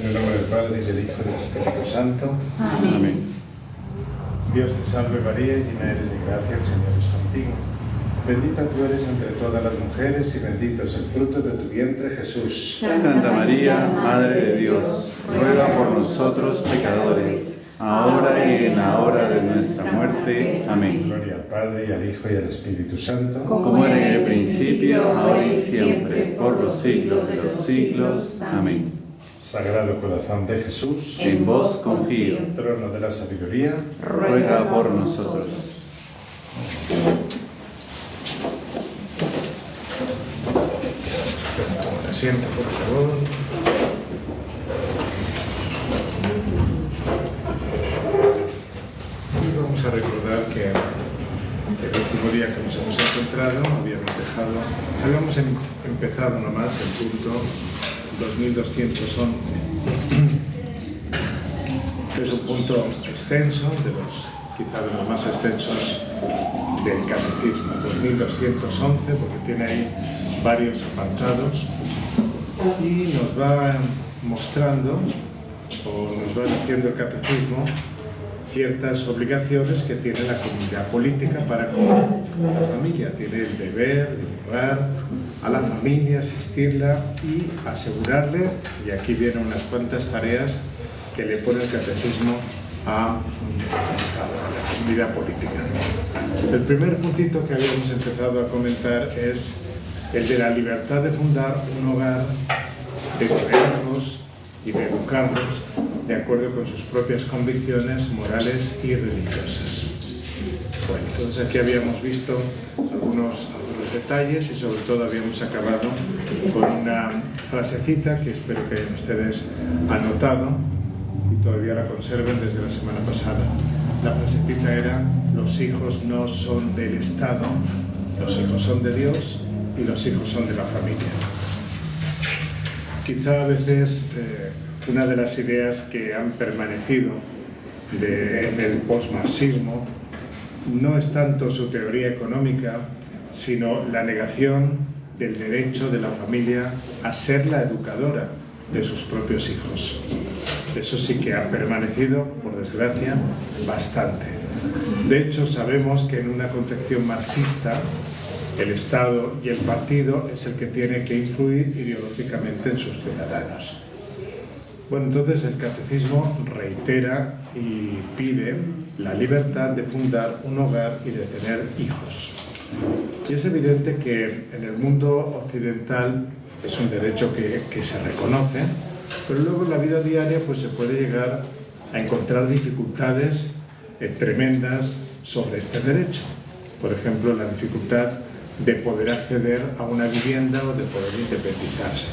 En el nombre del Padre, y del Hijo, y del Espíritu Santo. Amén. Dios te salve María, llena eres de gracia, el Señor es contigo. Bendita tú eres entre todas las mujeres y bendito es el fruto de tu vientre, Jesús. Santa María, Madre de Dios, ruega por nosotros pecadores, ahora y en la hora de nuestra muerte. Amén. Gloria al Padre, y al Hijo, y al Espíritu Santo. Como era en el principio, ahora y siempre, por los siglos de los siglos. Amén. Sagrado Corazón de Jesús, En vos confío, trono de la sabiduría, ruega por nosotros. toma asiento, por favor. Y vamos a recordar que el último día que nos hemos encontrado habíamos empezado nomás el punto 2211. Es un punto extenso, quizá de los más extensos del Catecismo, 2211, porque tiene ahí varios apartados y nos va mostrando, o nos va diciendo el Catecismo, ciertas obligaciones que tiene la comunidad política para con la familia. Tiene el deber de llevar a la familia, asistirla y asegurarle, y aquí vienen unas cuantas tareas que le pone el Catecismo a la comunidad política. El primer puntito que habíamos empezado a comentar es el de la libertad de fundar un hogar, de crearlos y de educarlos de acuerdo con sus propias convicciones morales y religiosas. Bueno, entonces aquí habíamos visto algunos detalles y sobre todo habíamos acabado con una frasecita que espero que hayan ustedes anotado y todavía la conserven desde la semana pasada. La frasecita era: los hijos no son del Estado, los hijos son de Dios y los hijos son de la familia. Quizá a veces una de las ideas que han permanecido en el posmarxismo no es tanto su teoría económica, sino la negación del derecho de la familia a ser la educadora de sus propios hijos. Eso sí que ha permanecido, por desgracia, bastante. De hecho, sabemos que en una concepción marxista, el Estado y el partido es el que tiene que influir ideológicamente en sus ciudadanos. Bueno, entonces el Catecismo reitera y pide la libertad de fundar un hogar y de tener hijos. Y es evidente que en el mundo occidental es un derecho que se reconoce, pero luego en la vida diaria pues se puede llegar a encontrar dificultades tremendas sobre este derecho. Por ejemplo, la dificultad de poder acceder a una vivienda o de poder independizarse.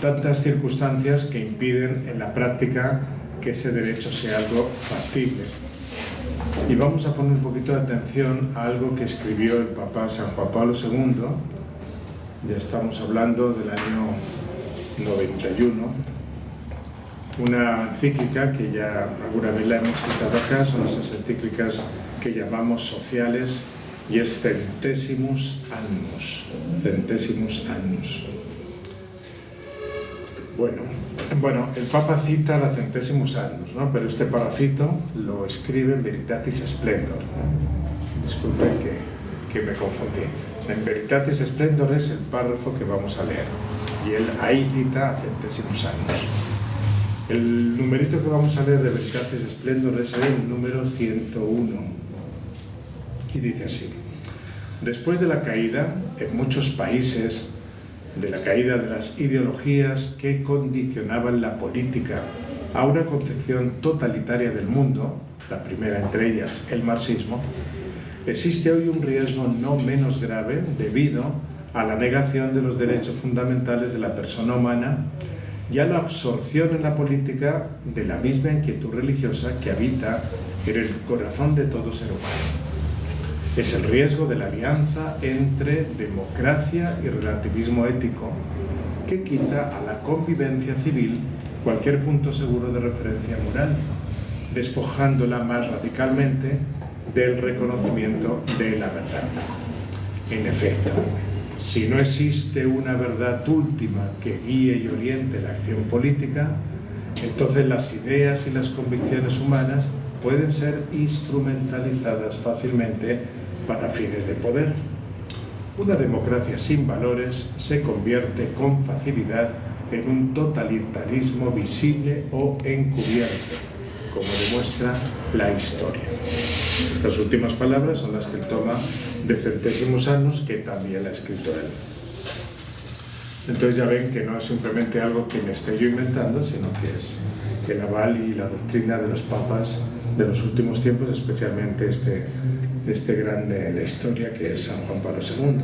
Tantas circunstancias que impiden en la práctica que ese derecho sea algo factible. Y vamos a poner un poquito de atención a algo que escribió el Papa San Juan Pablo II, ya estamos hablando del año 91, una encíclica que ya alguna vez la hemos citado acá, son esas encíclicas que llamamos sociales, y es Centesimus Annus. Centesimus Annus. Bueno, el Papa cita la Centesimus Annus, ¿no? Pero este parrafito lo escribe en Veritatis Splendor. Disculpen que me confundí. En Veritatis Splendor es el párrafo que vamos a leer. Y él ahí cita a Centesimus Annus. El numerito que vamos a leer de Veritatis Splendor es el número 101. Y dice así: después de la caída, en muchos países, de la caída de las ideologías que condicionaban la política a una concepción totalitaria del mundo, la primera entre ellas el marxismo, existe hoy un riesgo no menos grave debido a la negación de los derechos fundamentales de la persona humana y a la absorción en la política de la misma inquietud religiosa que habita en el corazón de todo ser humano. Es el riesgo de la alianza entre democracia y relativismo ético que quita a la convivencia civil cualquier punto seguro de referencia moral, despojándola más radicalmente del reconocimiento de la verdad. En efecto, Si no existe una verdad última que guíe y oriente la acción política, entonces las ideas y las convicciones humanas pueden ser instrumentalizadas fácilmente para fines de poder. Una democracia sin valores se convierte con facilidad en un totalitarismo visible o encubierto, como demuestra la historia. Estas últimas palabras son las que él toma de Centésimos Annus, que también la ha escrito él. Entonces ya ven que no es simplemente algo que me esté yo inventando, sino que es el aval y la doctrina de los papas de los últimos tiempos, especialmente este grande en la historia que es San Juan Pablo II.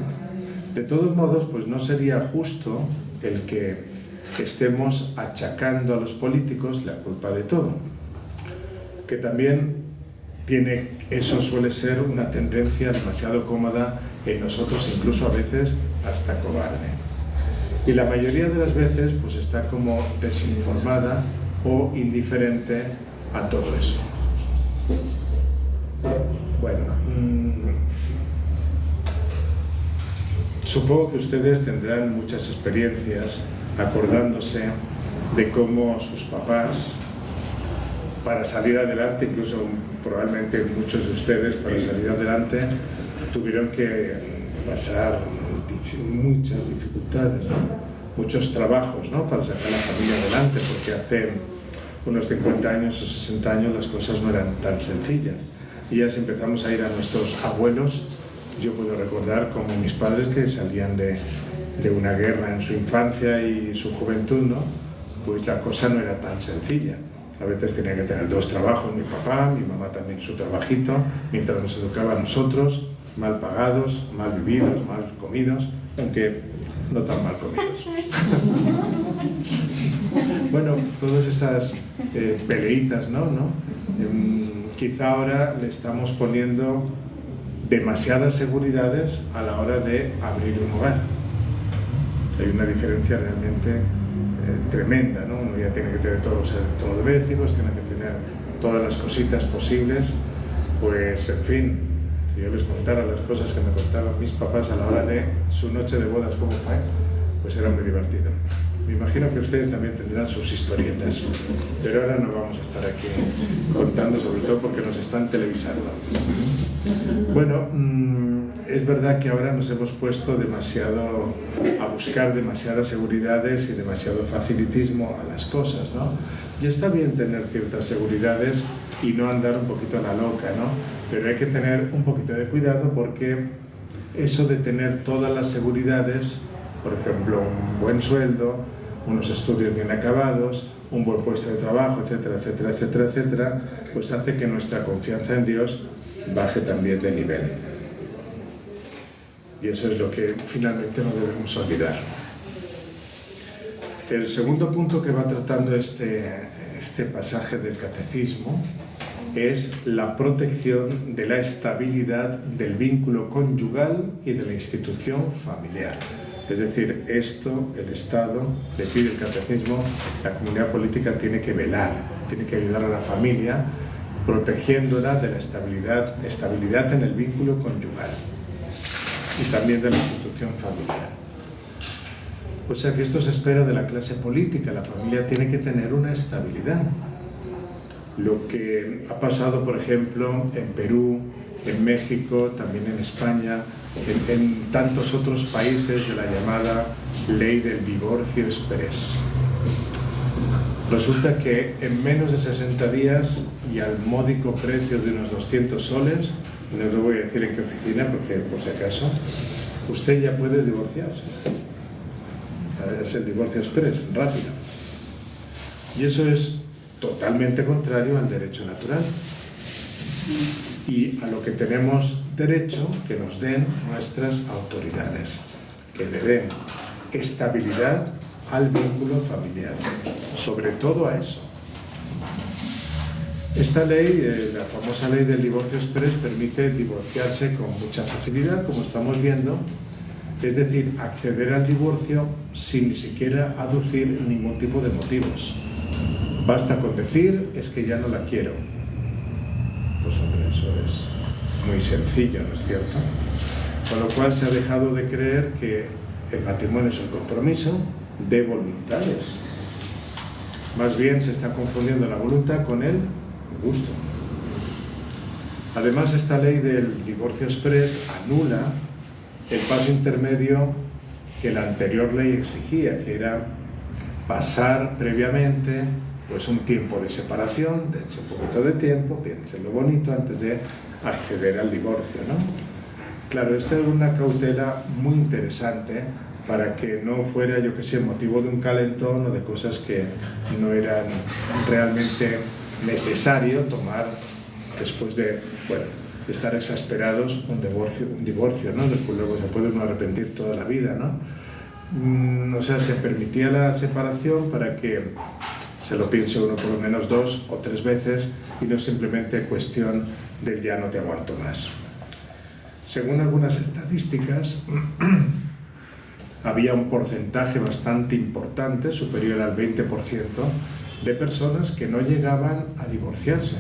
De todos modos, pues no sería justo el que estemos achacando a los políticos la culpa de todo, que también eso suele ser una tendencia demasiado cómoda en nosotros, incluso a veces hasta cobarde. Y la mayoría de las veces pues está como desinformada o indiferente a todo eso. Bueno, supongo que ustedes tendrán muchas experiencias acordándose de cómo sus papás, para salir adelante, incluso probablemente muchos de ustedes para salir adelante, tuvieron que pasar muchas dificultades, ¿no? Muchos trabajos, ¿no? Para sacar a la familia adelante, porque hace unos 50 años o 60 años las cosas no eran tan sencillas. Y ya si empezamos a ir a nuestros abuelos, yo puedo recordar como mis padres que salían de una guerra en su infancia y su juventud, ¿no? Pues la cosa no era tan sencilla. A veces tenía que tener 2 trabajos, mi papá, mi mamá también su trabajito, mientras nos educaba a nosotros, mal pagados, mal vividos, mal comidos, aunque no tan mal comidos. Bueno, todas esas peleitas, ¿no? Quizá ahora le estamos poniendo demasiadas seguridades a la hora de abrir un hogar. Hay una diferencia realmente tremenda, ¿no? Uno ya tiene que tener todos los electrodomésticos, tiene que tener todas las cositas posibles, pues en fin, si yo les contara las cosas que me contaban mis papás a la hora de su noche de bodas, cómo fue, pues era muy divertido. Me imagino que ustedes también tendrán sus historietas, pero ahora no vamos a estar aquí contando, sobre todo porque nos están televisando. Bueno, es verdad que ahora nos hemos puesto demasiado a buscar demasiadas seguridades y demasiado facilitismo a las cosas, ¿no? Y está bien tener ciertas seguridades y no andar un poquito a la loca, ¿no? Pero hay que tener un poquito de cuidado porque eso de tener todas las seguridades, por ejemplo, un buen sueldo, unos estudios bien acabados, un buen puesto de trabajo, etcétera, etcétera, etcétera, etcétera, pues hace que nuestra confianza en Dios baje también de nivel. Y eso es lo que finalmente no debemos olvidar. El segundo punto que va tratando este pasaje del Catecismo es la protección de la estabilidad del vínculo conyugal y de la institución familiar. Es decir, esto el Estado, le pide el Catecismo, la comunidad política tiene que velar, tiene que ayudar a la familia, protegiéndola de la estabilidad en el vínculo conyugal y también de la institución familiar. O sea que esto se espera de la clase política, la familia tiene que tener una estabilidad. Lo que ha pasado, por ejemplo, en Perú, en México, también en España, en tantos otros países de la llamada ley del divorcio exprés. Resulta que en menos de 60 días y al módico precio de unos 200 soles, no os voy a decir en qué oficina, porque por si acaso, usted ya puede divorciarse. Es el divorcio exprés, rápido. Y eso es totalmente contrario al derecho natural y a lo que tenemos derecho que nos den nuestras autoridades, que le den estabilidad al vínculo familiar, sobre todo a eso. Esta ley, la famosa ley del divorcio exprés, permite divorciarse con mucha facilidad, como estamos viendo, es decir, acceder al divorcio sin ni siquiera aducir ningún tipo de motivos. Basta con decir, es que ya no la quiero. Pues hombre, eso es muy sencillo, ¿no es cierto? Con lo cual se ha dejado de creer que el matrimonio es un compromiso de voluntades. Más bien se está confundiendo la voluntad con el gusto. Además, esta ley del divorcio exprés anula el paso intermedio que la anterior ley exigía, que era pasar previamente pues un tiempo de separación, dense un poquito de tiempo, piensen lo bonito antes de acceder al divorcio, ¿no? Claro, esta era una cautela muy interesante para que no fuera, yo que sé, motivo de un calentón o de cosas que no eran realmente necesario tomar después de, bueno, estar exasperados un divorcio, ¿no? Del cual luego se puede uno arrepentir toda la vida, ¿no? O sea, se permitía la separación para que se lo piense uno por lo menos 2 o 3 veces y no simplemente cuestión del ya no te aguanto más. Según algunas estadísticas, había un porcentaje bastante importante, superior al 20%, de personas que no llegaban a divorciarse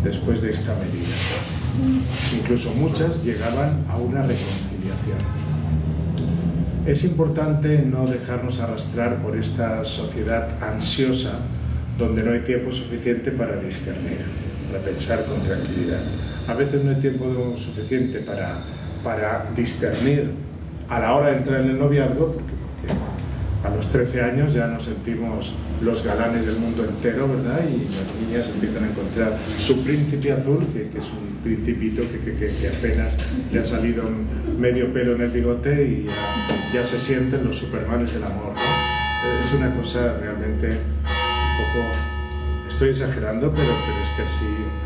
después de esta medida. Incluso muchas llegaban a una reconciliación. Es importante no dejarnos arrastrar por esta sociedad ansiosa donde no hay tiempo suficiente para discernir, para pensar con tranquilidad. A veces no hay tiempo suficiente para discernir a la hora de entrar en el noviazgo, porque a los 13 años ya nos sentimos los galanes del mundo entero, ¿verdad? Y las niñas empiezan a encontrar su príncipe azul, que es un principito que apenas le ha salido medio pelo en el bigote y ya se sienten los supermanes del amor, ¿no? Es una cosa realmente un poco... Estoy exagerando, pero es que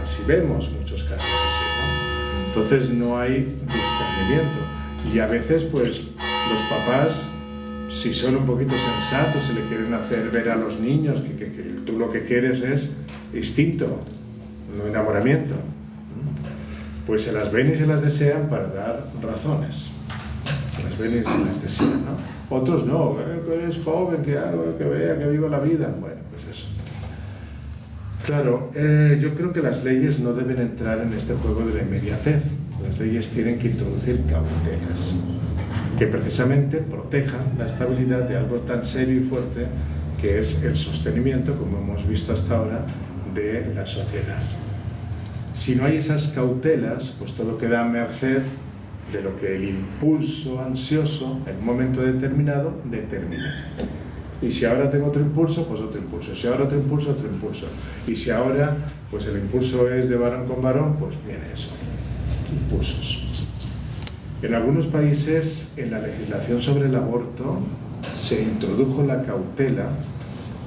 así vemos muchos casos así, ¿no? Entonces no hay discernimiento. Y a veces, pues, los papás, si son un poquito sensatos, se le quieren hacer ver a los niños que tú lo que quieres es instinto, no enamoramiento, pues se las ven y se las desean para dar razones. Se las ven y se las desean, ¿no? Otros no, que eres joven, que hago, que vea, que viva la vida. Bueno, pues eso. Claro, yo creo que las leyes no deben entrar en este juego de la inmediatez. Las leyes tienen que introducir cautelas que precisamente protejan la estabilidad de algo tan serio y fuerte que es el sostenimiento, como hemos visto hasta ahora, de la sociedad. Si no hay esas cautelas, pues todo queda a merced de lo que el impulso ansioso en un momento determinado determina. Y si ahora tengo otro impulso, pues otro impulso. Si ahora otro impulso, otro impulso. Y si ahora pues el impulso es de varón con varón, pues viene eso. Impulsos. En algunos países, en la legislación sobre el aborto, se introdujo la cautela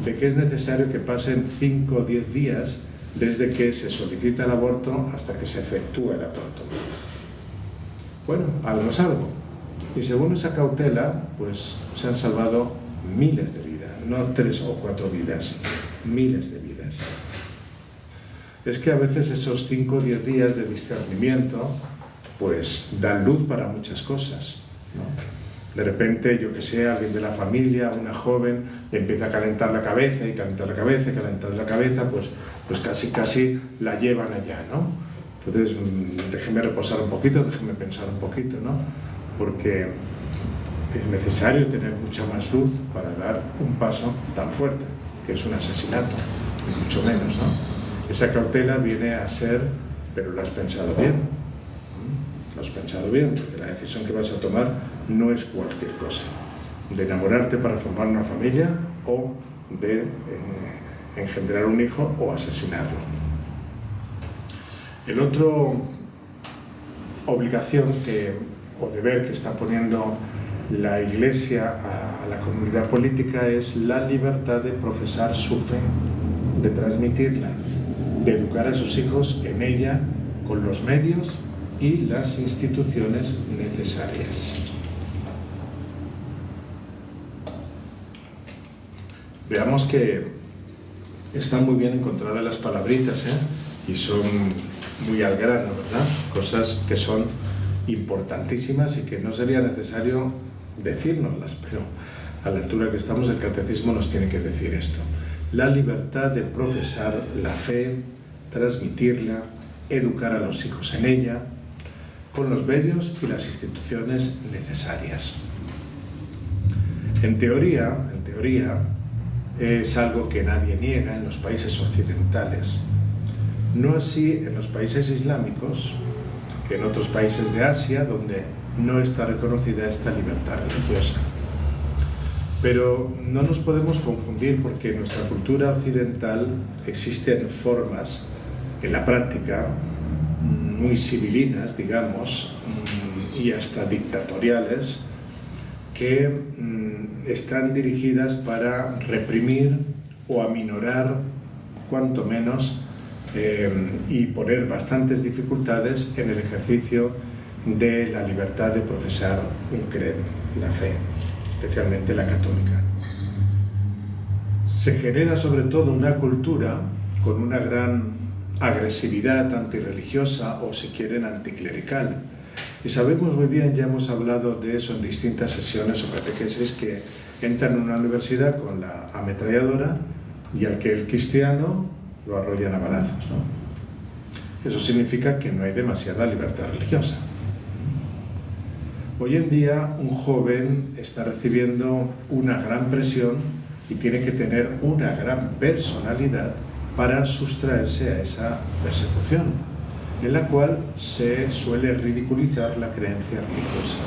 de que es necesario que pasen 5 o 10 días desde que se solicita el aborto hasta que se efectúa el aborto. Bueno, algo es algo. Y según esa cautela, pues se han salvado miles de vidas, no 3 o 4 vidas, miles de vidas. Es que a veces esos 5 o 10 días de discernimiento pues dan luz para muchas cosas, ¿no? De repente, yo que sé, alguien de la familia, una joven, le empieza a calentar la cabeza y calentar la cabeza y calentar la cabeza, pues casi la llevan allá, ¿no? Entonces, déjeme reposar un poquito, déjeme pensar un poquito, ¿no? Porque es necesario tener mucha más luz para dar un paso tan fuerte, que es un asesinato, ni mucho menos, ¿no? Esa cautela viene a ser, pero lo has pensado bien. Lo has pensado bien, porque la decisión que vas a tomar no es cualquier cosa. De enamorarte para formar una familia o de engendrar un hijo o asesinarlo. El otro obligación o deber que está poniendo la Iglesia a la comunidad política es la libertad de profesar su fe, de transmitirla, de educar a sus hijos en ella con los medios y las instituciones necesarias. Veamos que están muy bien encontradas las palabritas, y son muy al grano, ¿verdad? Cosas que son importantísimas y que no sería necesario decírnoslas, pero a la altura que estamos el catecismo nos tiene que decir esto. La libertad de profesar la fe, transmitirla, educar a los hijos en ella, con los medios y las instituciones necesarias. En teoría, es algo que nadie niega en los países occidentales. No así en los países islámicos, en otros países de Asia, donde no está reconocida esta libertad religiosa. Pero no nos podemos confundir, porque en nuestra cultura occidental existen formas, en la práctica, muy civilinas, digamos, y hasta dictatoriales, que están dirigidas para reprimir o aminorar, cuanto menos, y poner bastantes dificultades en el ejercicio de la libertad de profesar un credo, la fe, especialmente la católica. Se genera sobre todo una cultura con una gran agresividad antirreligiosa, o si quieren anticlerical. Y sabemos muy bien, ya hemos hablado de eso en distintas sesiones o catequesis, que entran en una universidad con la ametralladora y al que el cristiano lo arrollan a balazos, ¿no? Eso significa que no hay demasiada libertad religiosa. Hoy en día un joven está recibiendo una gran presión y tiene que tener una gran personalidad para sustraerse a esa persecución, en la cual se suele ridiculizar la creencia religiosa.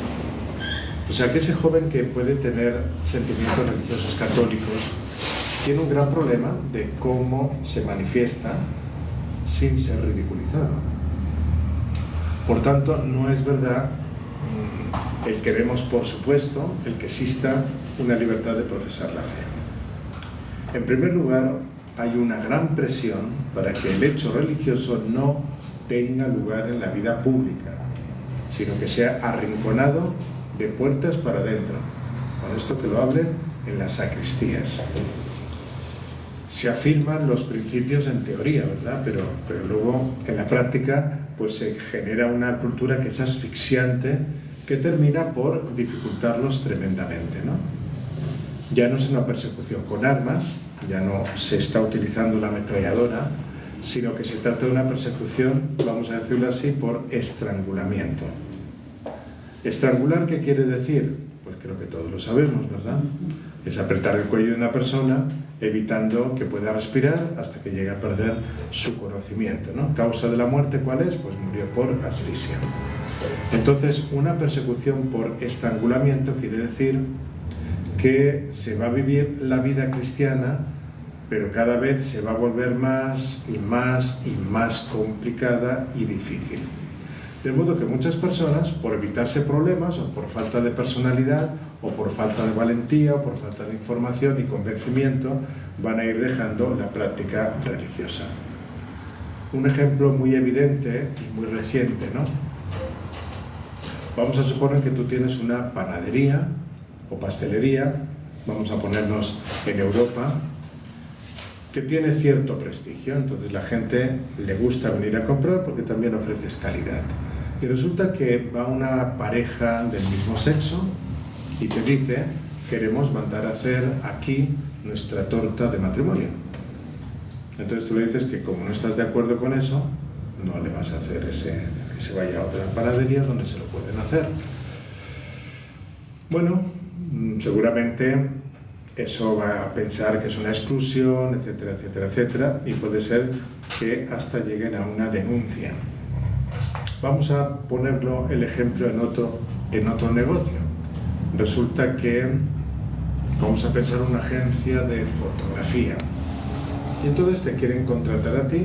O sea que ese joven que puede tener sentimientos religiosos católicos tiene un gran problema de cómo se manifiesta sin ser ridiculizado. Por tanto, no es verdad el que demos por supuesto el que exista una libertad de profesar la fe. En primer lugar, hay una gran presión para que el hecho religioso no tenga lugar en la vida pública, sino que sea arrinconado de puertas para adentro. Con esto que lo hablen en las sacristías. Se afirman los principios en teoría, ¿verdad? Pero luego en la práctica pues se genera una cultura que es asfixiante, que termina por dificultarlos tremendamente, ¿no? Ya no es una persecución con armas, ya no se está utilizando la ametralladora, sino que se trata de una persecución, vamos a decirlo así, por estrangulamiento. ¿Estrangular qué quiere decir? Pues creo que todos lo sabemos, ¿verdad? Es apretar el cuello de una persona evitando que pueda respirar hasta que llegue a perder su conocimiento, ¿no? ¿Causa de la muerte cuál es? Pues murió por asfixia. Entonces, una persecución por estrangulamiento quiere decir que se va a vivir la vida cristiana, pero cada vez se va a volver más y más y más complicada y difícil. De modo que muchas personas, por evitarse problemas, o por falta de personalidad, o por falta de valentía, o por falta de información y convencimiento, van a ir dejando la práctica religiosa. Un ejemplo muy evidente y muy reciente, ¿no? Vamos a suponer que tú tienes una panadería o pastelería, vamos a ponernos en Europa, que tiene cierto prestigio, entonces la gente le gusta venir a comprar porque también ofreces calidad. Y resulta que va una pareja del mismo sexo y te dice: queremos mandar a hacer aquí nuestra torta de matrimonio. Entonces tú le dices que como no estás de acuerdo con eso, no le vas a hacer que se vaya a otra panadería donde se lo pueden hacer. Bueno, seguramente eso va a pensar que es una exclusión, etcétera, etcétera, etcétera, y puede ser que hasta lleguen a una denuncia. Vamos a ponerlo el ejemplo en otro negocio. Resulta que vamos a pensar una agencia de fotografía y entonces te quieren contratar a ti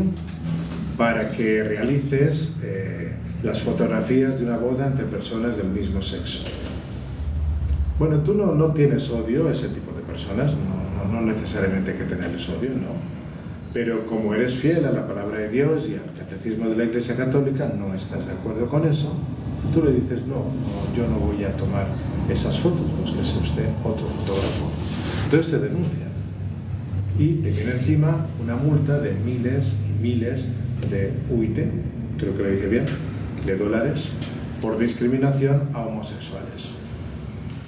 para que realices las fotografías de una boda entre personas del mismo sexo. Bueno, tú no tienes odio a ese tipo de personas, no necesariamente hay que tenerles odio, no. Pero como eres fiel a la palabra de Dios y al catecismo de la Iglesia Católica, no estás de acuerdo con eso, y tú le dices: no, yo no voy a tomar esas fotos, búsquese usted otro fotógrafo. Entonces te denuncian y te viene encima una multa de miles y miles de UIT, creo que lo dije bien, de dólares, por discriminación a homosexuales.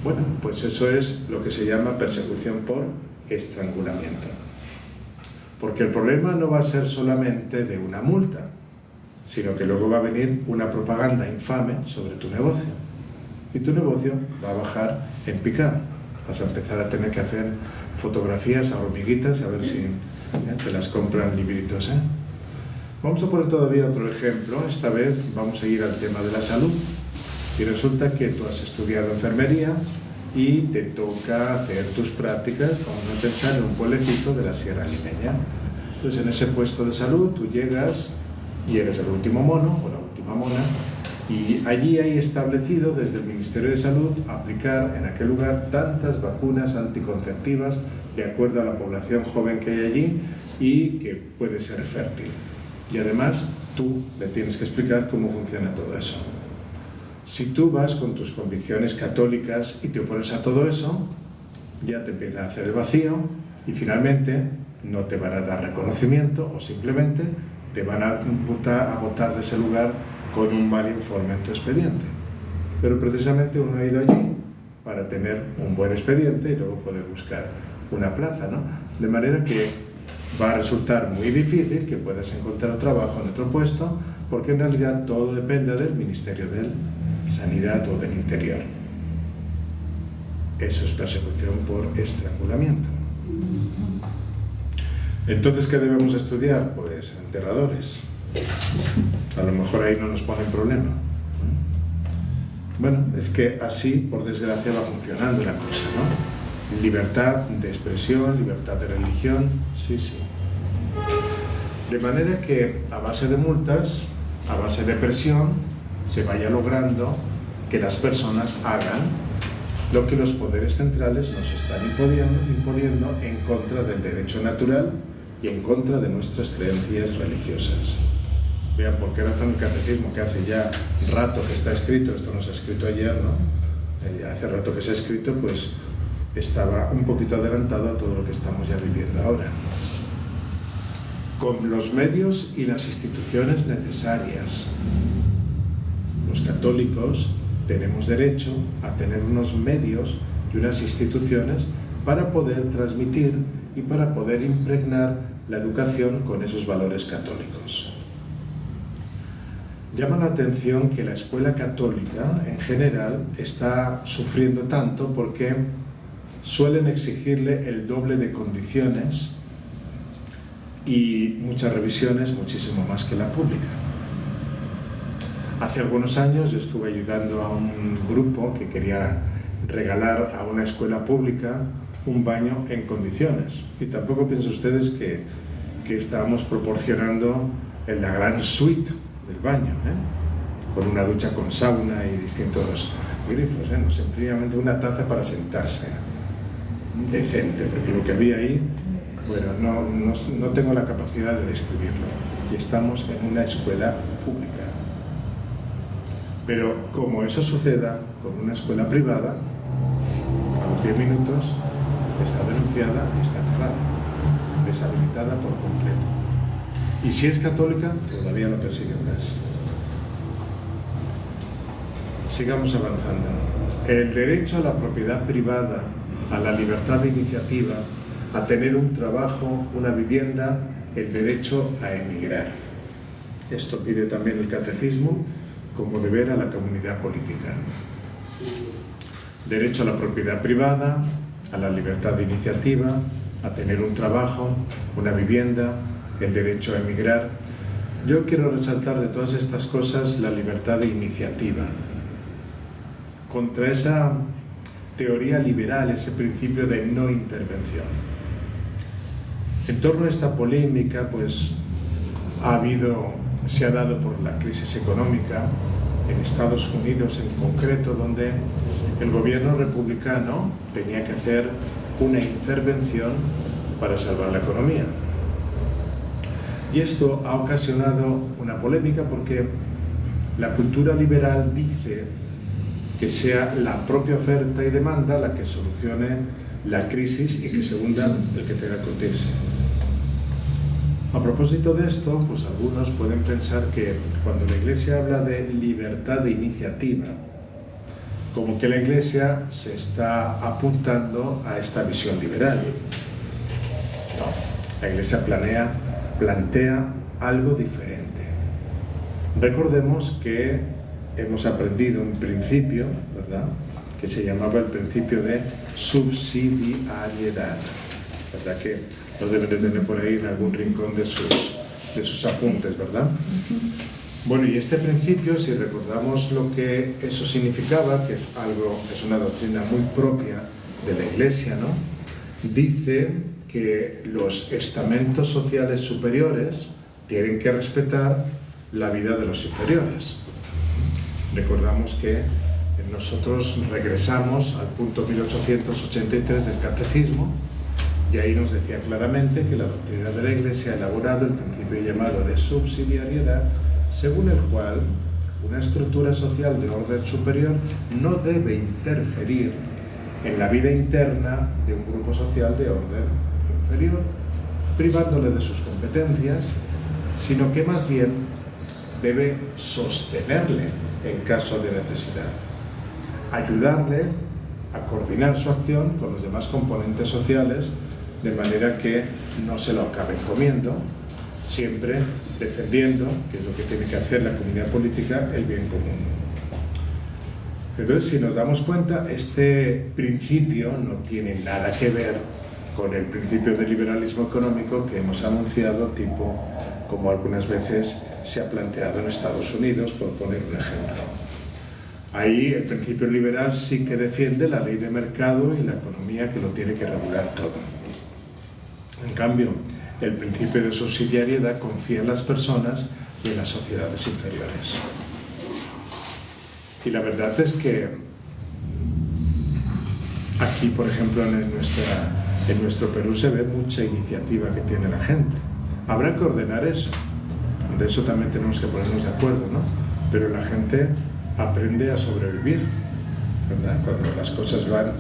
Bueno, pues eso es lo que se llama persecución por estrangulamiento. Porque el problema no va a ser solamente de una multa, sino que luego va a venir una propaganda infame sobre tu negocio. Y tu negocio va a bajar en picada. Vas a empezar a tener que hacer fotografías a hormiguitas a ver si te las compran libritos. Vamos a poner todavía otro ejemplo. Esta vez vamos a ir al tema de la salud. Y resulta que tú has estudiado enfermería y te toca hacer tus prácticas, vamos a pensar, en un pueblecito de la Sierra Limeña. Entonces, en ese puesto de salud tú llegas y eres el último mono o la última mona, y allí hay establecido desde el Ministerio de Salud aplicar en aquel lugar tantas vacunas anticonceptivas de acuerdo a la población joven que hay allí y que puede ser fértil. Y además tú le tienes que explicar cómo funciona todo eso. Si tú vas con tus convicciones católicas y te opones a todo eso, ya te empieza a hacer el vacío y finalmente no te van a dar reconocimiento o simplemente te van a botar de ese lugar con un mal informe en tu expediente. Pero precisamente uno ha ido allí para tener un buen expediente y luego poder buscar una plaza, ¿no? De manera que va a resultar muy difícil que puedas encontrar trabajo en otro puesto, porque en realidad todo depende del Ministerio de Sanidad o del Interior. Eso es persecución por estrangulamiento. Entonces, ¿qué debemos estudiar? Pues enterradores. A lo mejor ahí no nos ponen problema. Bueno, es que así, por desgracia, va funcionando la cosa, ¿no? Libertad de expresión, libertad de religión, sí. De manera que a base de multas, a base de presión, se vaya logrando que las personas hagan lo que los poderes centrales nos están imponiendo en contra del derecho natural y en contra de nuestras creencias religiosas. Vean por qué razón el catecismo, que hace ya rato que está escrito, esto no se ha escrito ayer, ¿no? Hace rato que se ha escrito, pues estaba un poquito adelantado a todo lo que estamos ya viviendo ahora. Con los medios y las instituciones necesarias, los católicos tenemos derecho a tener unos medios y unas instituciones para poder transmitir y para poder impregnar la educación con esos valores católicos. Llama la atención que la escuela católica en general está sufriendo tanto porque suelen exigirle el doble de condiciones y muchas revisiones, muchísimo más que la pública. Hace algunos años yo estuve ayudando a un grupo que quería regalar a una escuela pública un baño en condiciones. Y tampoco piensen ustedes que estábamos proporcionando en la gran suite del baño, con una ducha con sauna y distintos grifos, no simplemente una taza para sentarse, decente, porque lo que había ahí, bueno, no tengo la capacidad de describirlo. Y estamos en una escuela pública. Pero como eso suceda con una escuela privada, a los 10 minutos está denunciada y está cerrada, deshabilitada por completo. Y si es católica, todavía la persiguen más. Sigamos avanzando. El derecho a la propiedad privada, a la libertad de iniciativa, a tener un trabajo, una vivienda, el derecho a emigrar. Esto pide también el catecismo como deber a la comunidad política. Derecho a la propiedad privada, a la libertad de iniciativa, a tener un trabajo, una vivienda, el derecho a emigrar. Yo quiero resaltar de todas estas cosas la libertad de iniciativa. Contra esa teoría liberal, ese principio de no intervención. En torno a esta polémica, pues se ha dado por la crisis económica en Estados Unidos en concreto, donde el gobierno republicano tenía que hacer una intervención para salvar la economía. Y esto ha ocasionado una polémica porque la cultura liberal dice que sea la propia oferta y demanda la que solucione la crisis y que se hunda el que tenga que hundirse. A propósito de esto, pues algunos pueden pensar que cuando la Iglesia habla de libertad de iniciativa, como que la Iglesia se está apuntando a esta visión liberal. No, la Iglesia plantea algo diferente. Recordemos que hemos aprendido un principio, ¿verdad?, que se llamaba el principio de subsidiariedad, ¿verdad?, que lo deben de tener por ahí en algún rincón de sus apuntes, ¿verdad? Bueno, y este principio, si recordamos lo que eso significaba, que es una doctrina muy propia de la Iglesia, ¿no?, dice que los estamentos sociales superiores tienen que respetar la vida de los inferiores. Recordamos que nosotros regresamos al punto 1883 del Catecismo, y ahí nos decía claramente que la doctrina de la Iglesia ha elaborado el principio llamado de subsidiariedad, según el cual una estructura social de orden superior no debe interferir en la vida interna de un grupo social de orden inferior, privándole de sus competencias, sino que más bien debe sostenerle en caso de necesidad, ayudarle a coordinar su acción con los demás componentes sociales, de manera que no se lo acaben comiendo, siempre defendiendo, que es lo que tiene que hacer la comunidad política, el bien común. Entonces, si nos damos cuenta, este principio no tiene nada que ver con el principio del liberalismo económico que hemos anunciado, tipo como algunas veces se ha planteado en Estados Unidos, por poner un ejemplo. Ahí el principio liberal sí que defiende la ley de mercado y la economía que lo tiene que regular todo. En cambio, el principio de subsidiariedad confía en las personas y en las sociedades inferiores. Y la verdad es que aquí, por ejemplo, en nuestro Perú se ve mucha iniciativa que tiene la gente. Habrá que ordenar eso. De eso también tenemos que ponernos de acuerdo, ¿no? Pero la gente aprende a sobrevivir, ¿verdad? Cuando las cosas van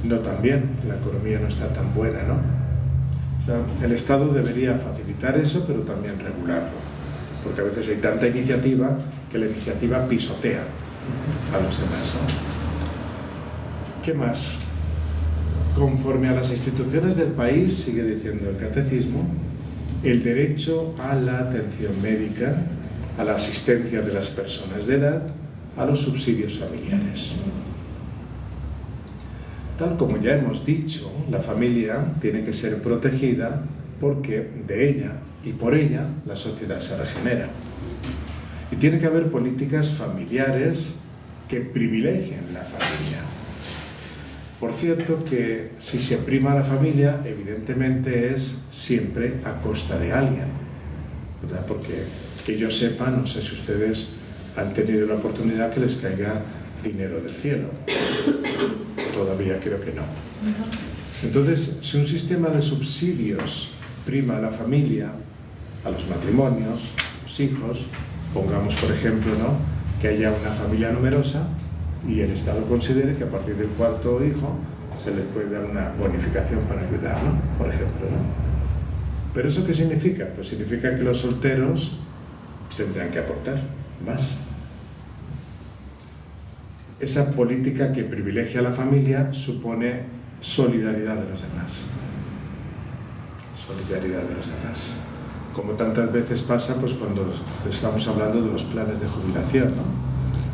no tan bien, la economía no está tan buena, ¿no? O sea, el Estado debería facilitar eso, pero también regularlo, porque a veces hay tanta iniciativa que la iniciativa pisotea a los demás, ¿no? ¿Qué más? Conforme a las instituciones del país, sigue diciendo el Catecismo, el derecho a la atención médica, a la asistencia de las personas de edad, a los subsidios familiares. Tal como ya hemos dicho, la familia tiene que ser protegida porque de ella y por ella la sociedad se regenera. Y tiene que haber políticas familiares que privilegien la familia. Por cierto que si se prima la familia, evidentemente es siempre a costa de alguien, ¿verdad? Porque que yo sepa, no sé si ustedes han tenido la oportunidad que les caiga dinero del cielo. Todavía creo que no. Entonces, si un sistema de subsidios prima a la familia, a los matrimonios, los hijos, pongamos por ejemplo, ¿no?, que haya una familia numerosa y el Estado considere que a partir del cuarto hijo se les puede dar una bonificación para ayudarlo, por ejemplo, ¿no? ¿Pero eso qué significa? Pues significa que los solteros tendrán que aportar más. Esa política que privilegia a la familia supone solidaridad de los demás. Solidaridad de los demás. Como tantas veces pasa, pues cuando estamos hablando de los planes de jubilación, ¿no?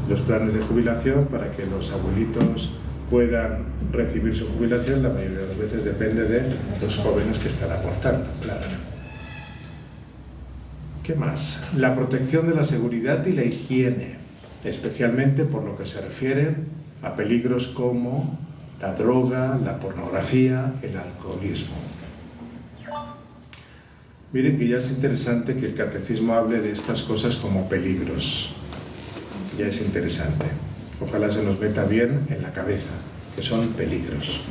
Los planes de jubilación, para que los abuelitos puedan recibir su jubilación, la mayoría de las veces depende de los jóvenes que están aportando, claro. ¿Qué más? La protección de la seguridad y la higiene, especialmente por lo que se refiere a peligros como la droga, la pornografía, el alcoholismo. Miren que ya es interesante que el Catecismo hable de estas cosas como peligros. Ya es interesante. Ojalá se nos meta bien en la cabeza, que son peligros.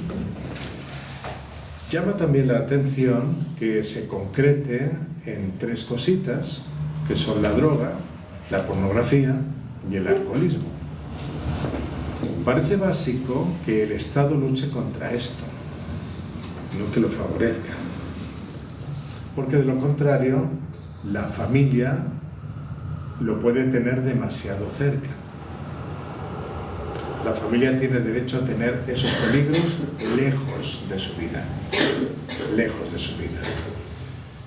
Llama también la atención que se concrete en tres cositas, que son la droga, la pornografía y el alcoholismo. Parece básico que el Estado luche contra esto, no que lo favorezca, porque de lo contrario, la familia lo puede tener demasiado cerca. La familia tiene derecho a tener esos peligros lejos de su vida, lejos de su vida.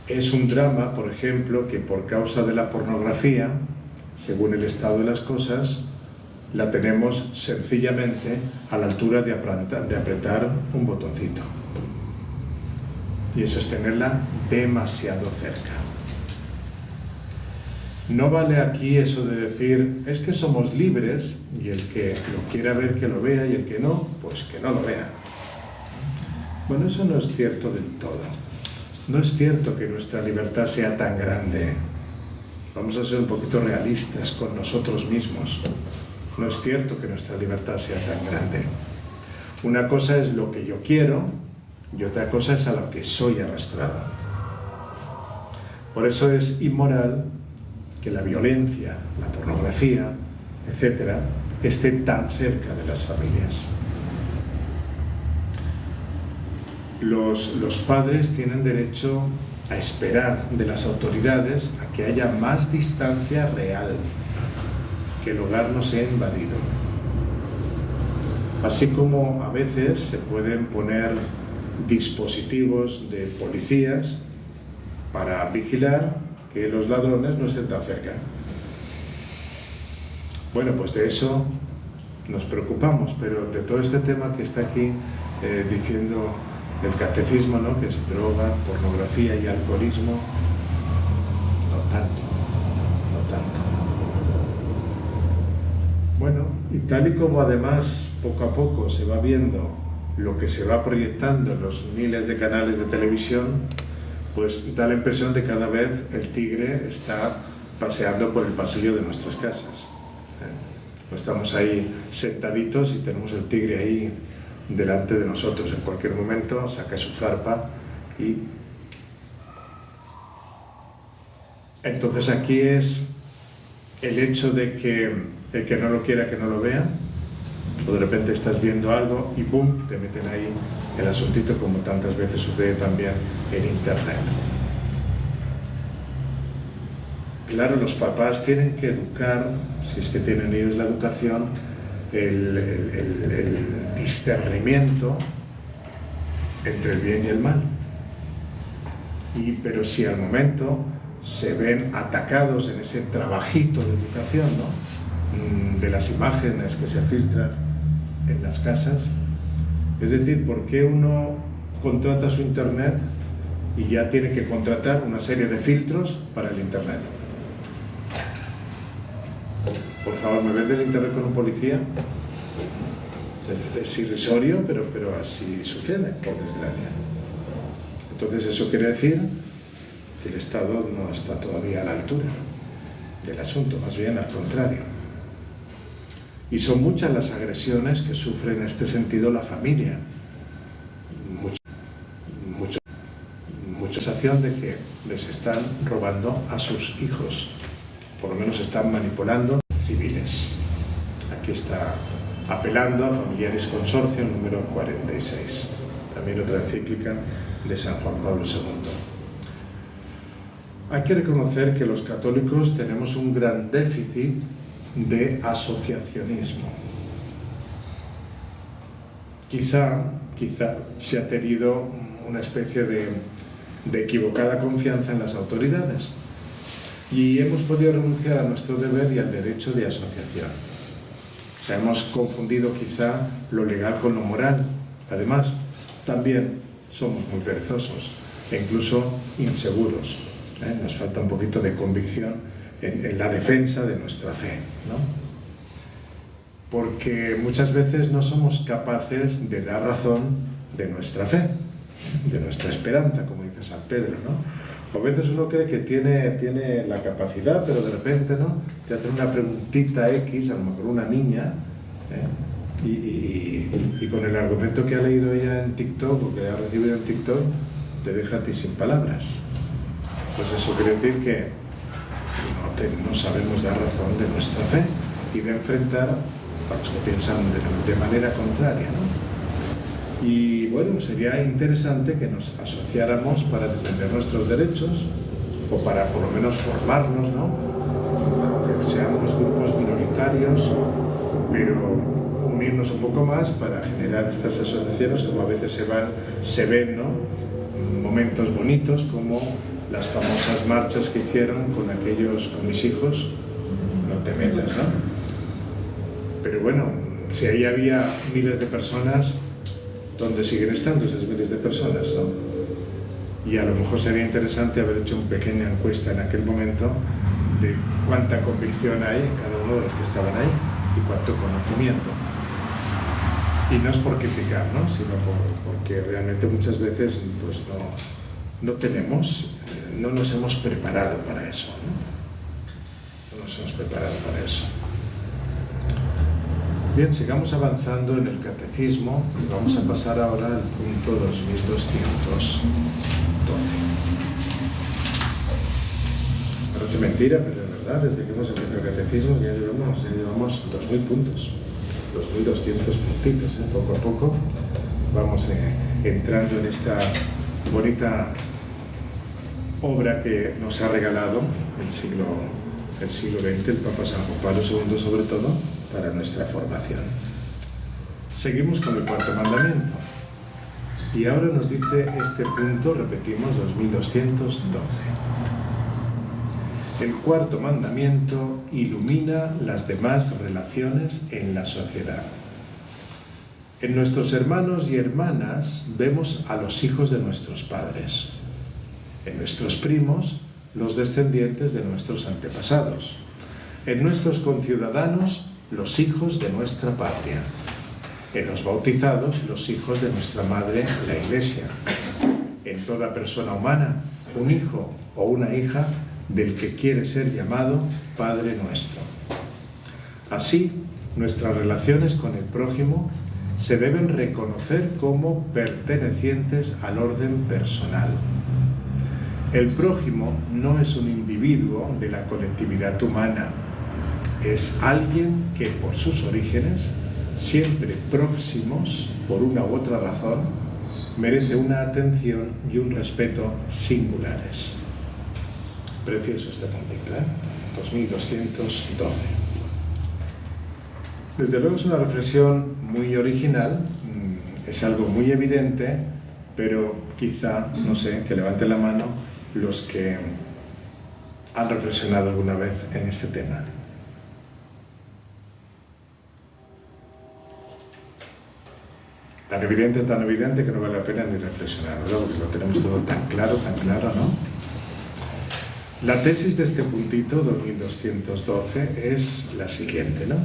Es un drama, por ejemplo, que por causa de la pornografía según el estado de las cosas, la tenemos sencillamente a la altura de apretar un botoncito. Y eso es tenerla demasiado cerca. No vale aquí eso de decir, es que somos libres y el que lo quiera ver que lo vea y el que no, pues que no lo vea. Bueno, eso no es cierto del todo. No es cierto que nuestra libertad sea tan grande. Vamos a ser un poquito realistas con nosotros mismos. No es cierto que nuestra libertad sea tan grande. Una cosa es lo que yo quiero y otra cosa es a lo que soy arrastrado. Por eso es inmoral que la violencia, la pornografía, etcétera, esté tan cerca de las familias. Los padres tienen derecho a esperar de las autoridades a que haya más distancia real, que el hogar no sea invadido. Así como a veces se pueden poner dispositivos de policías para vigilar que los ladrones no estén tan cerca. Bueno, pues de eso nos preocupamos, pero de todo este tema que está aquí diciendo el catecismo, ¿no?, que es droga, pornografía y alcoholismo, no tanto. Bueno, y tal y como además poco a poco se va viendo lo que se va proyectando en los miles de canales de televisión, pues da la impresión de que cada vez el tigre está paseando por el pasillo de nuestras casas. Estamos ahí sentaditos y tenemos el tigre ahí delante de nosotros. En cualquier momento saca su zarpa y... Entonces aquí es el hecho de que el que no lo quiera que no lo vea, o de repente estás viendo algo y ¡boom!, te meten ahí el asuntito, como tantas veces sucede también en Internet. Claro, los papás tienen que educar, si es que tienen ellos la educación, el discernimiento entre el bien y el mal. Pero si al momento se ven atacados en ese trabajito de educación, ¿no?, de las imágenes que se filtran en las casas, es decir, ¿por qué uno contrata su Internet y ya tiene que contratar una serie de filtros para el Internet? Por favor, ¿me vende el Internet con un policía? Es irrisorio, pero así sucede, por desgracia. Entonces eso quiere decir que el Estado no está todavía a la altura del asunto, más bien al contrario. Y son muchas las agresiones que sufre en este sentido la familia. Mucha sensación de que les están robando a sus hijos, por lo menos están manipulando civiles. Aquí está apelando a Familiaris Consorcio, número 46, también otra encíclica de San Juan Pablo II. Hay que reconocer que los católicos tenemos un gran déficit de asociacionismo. Quizá se ha tenido una especie de equivocada confianza en las autoridades y hemos podido renunciar a nuestro deber y al derecho de asociación. O sea, hemos confundido quizá lo legal con lo moral. Además, también somos muy perezosos e incluso inseguros. Nos falta un poquito de convicción en la defensa de nuestra fe, ¿no? Porque muchas veces no somos capaces de dar razón de nuestra fe, de nuestra esperanza, como dice San Pedro, ¿no? A veces uno cree que tiene la capacidad, pero de repente, ¿no?, te hace una preguntita X, a lo mejor una niña, y con el argumento que ha leído ella en TikTok o que ha recibido en TikTok, te deja a ti sin palabras. Pues eso quiere decir que no sabemos dar razón de nuestra fe y de enfrentar a los que piensan de manera contraria, ¿no? Y bueno, sería interesante que nos asociáramos para defender nuestros derechos o para por lo menos formarnos, ¿no? Que seamos grupos minoritarios, pero unirnos un poco más para generar estas asociaciones, como a veces se ven, ¿no?, momentos bonitos como las famosas marchas que hicieron con mis hijos, te metas, ¿no? Pero bueno, si ahí había miles de personas, ¿dónde siguen estando esas miles de personas, no? Y a lo mejor sería interesante haber hecho una pequeña encuesta en aquel momento de cuánta convicción hay en cada uno de los que estaban ahí y cuánto conocimiento. Y no es por criticar, ¿no? Sino porque realmente muchas veces pues no tenemos, no nos hemos preparado para eso, ¿no? No nos hemos preparado para eso. Bien, sigamos avanzando en el catecismo y vamos a pasar ahora al punto 2212. Parece mentira, pero de verdad, desde que hemos empezado el catecismo ya llevamos 2000 puntos, 2200 puntitos, ¿eh? Poco a poco vamos entrando en esta bonita obra que nos ha regalado el siglo XX, el Papa San Juan Pablo II, sobre todo, para nuestra formación. Seguimos con el cuarto mandamiento. Y ahora nos dice este punto, repetimos, 2212. El cuarto mandamiento ilumina las demás relaciones en la sociedad. En nuestros hermanos y hermanas vemos a los hijos de nuestros padres. En nuestros primos, los descendientes de nuestros antepasados. En nuestros conciudadanos, los hijos de nuestra patria. En los bautizados, los hijos de nuestra madre, la Iglesia. En toda persona humana, un hijo o una hija del que quiere ser llamado Padre nuestro. Así, nuestras relaciones con el prójimo se deben reconocer como pertenecientes al orden personal. El prójimo no es un individuo de la colectividad humana, es alguien que por sus orígenes, siempre próximos por una u otra razón, merece una atención y un respeto singulares. Precioso este puntito, 2212. Desde luego es una reflexión muy original, es algo muy evidente, pero quizá, no sé, que levanten la mano los que han reflexionado alguna vez en este tema. Tan evidente que no vale la pena ni reflexionar, ¿verdad? Porque lo tenemos todo tan claro, ¿no? La tesis de este puntito, 2212, es la siguiente, ¿no?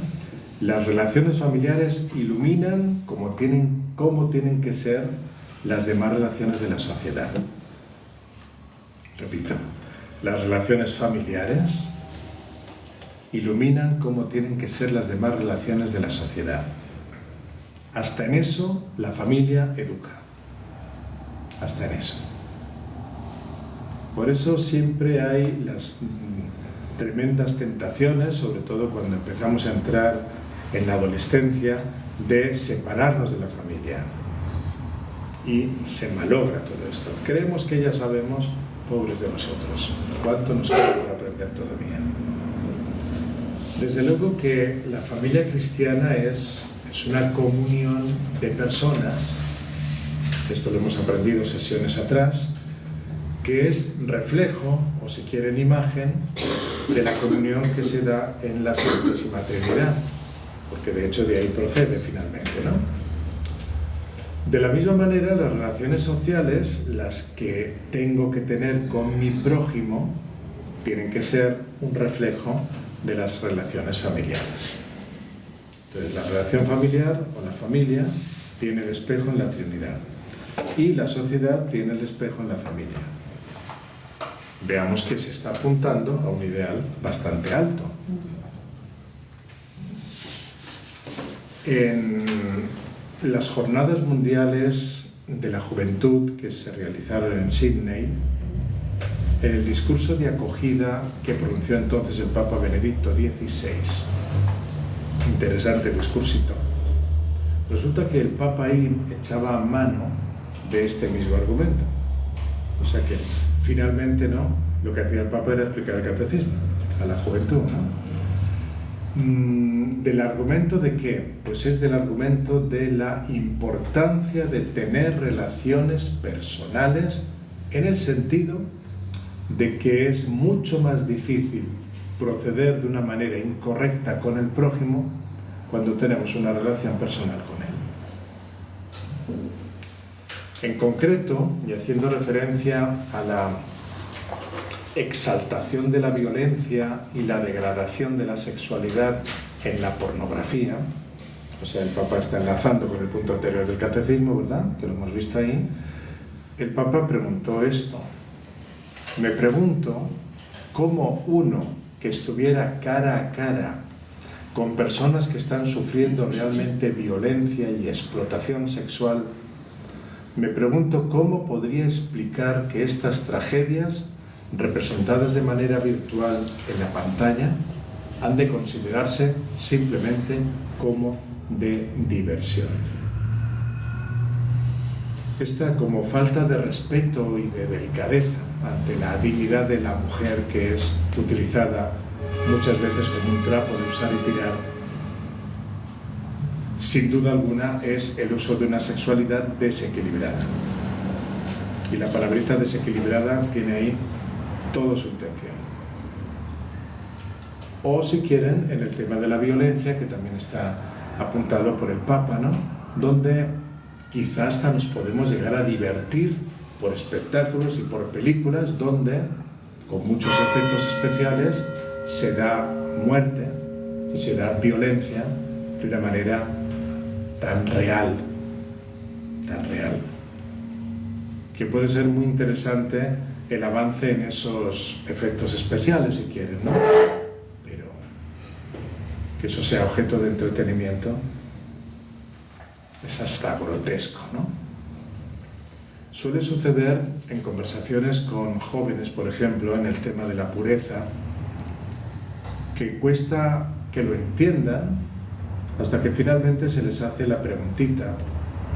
Las relaciones familiares iluminan cómo tienen que ser las demás relaciones de la sociedad. Repito, las relaciones familiares iluminan cómo tienen que ser las demás relaciones de la sociedad. Hasta en eso la familia educa. Hasta en eso. Por eso siempre hay las tremendas tentaciones, sobre todo cuando empezamos a entrar en la adolescencia, de separarnos de la familia. Y se malogra todo esto. Creemos que ya sabemos, pobres de nosotros, cuánto nos queda por aprender todavía. Desde luego que la familia cristiana es una comunión de personas, esto lo hemos aprendido sesiones atrás, que es reflejo, o si quieren imagen, de la comunión que se da en la Santísima Trinidad, porque de hecho de ahí procede finalmente, ¿no? De la misma manera, las relaciones sociales, las que tengo que tener con mi prójimo, tienen que ser un reflejo de las relaciones familiares. Entonces, la relación familiar o la familia tiene el espejo en la Trinidad y la sociedad tiene el espejo en la familia. Veamos que se está apuntando a un ideal bastante alto. En las jornadas mundiales de la juventud que se realizaron en Sydney, en el discurso de acogida que pronunció entonces el Papa Benedicto XVI, interesante discursito, resulta que el Papa ahí echaba mano de este mismo argumento. O sea que finalmente no, lo que hacía el Papa era explicar el catecismo a la juventud, ¿no? ¿Del argumento de qué? Pues es del argumento de la importancia de tener relaciones personales, en el sentido de que es mucho más difícil proceder de una manera incorrecta con el prójimo cuando tenemos una relación personal con él. En concreto, y haciendo referencia a la exaltación de la violencia y la degradación de la sexualidad en la pornografía, o sea, el Papa está enlazando con el punto anterior del catecismo, ¿verdad?, que lo hemos visto ahí. El Papa preguntó esto: me pregunto cómo uno que estuviera cara a cara con personas que están sufriendo realmente violencia y explotación sexual, me pregunto cómo podría explicar que estas tragedias, representadas de manera virtual en la pantalla, han de considerarse simplemente como de diversión. Esta como falta de respeto y de delicadeza ante la dignidad de la mujer, que es utilizada muchas veces como un trapo de usar y tirar, sin duda alguna es el uso de una sexualidad desequilibrada. Y la palabrita desequilibrada tiene ahí toda su intención. O si quieren, en el tema de la violencia, que también está apuntado por el Papa, ¿no?, donde quizás hasta nos podemos llegar a divertir por espectáculos y por películas donde, con muchos efectos especiales, se da muerte y se da violencia de una manera tan real, que puede ser muy interesante el avance en esos efectos especiales, si quieren, ¿no? Pero que eso sea objeto de entretenimiento es hasta grotesco, ¿no? Suele suceder en conversaciones con jóvenes, por ejemplo, en el tema de la pureza, que cuesta que lo entiendan hasta que finalmente se les hace la preguntita: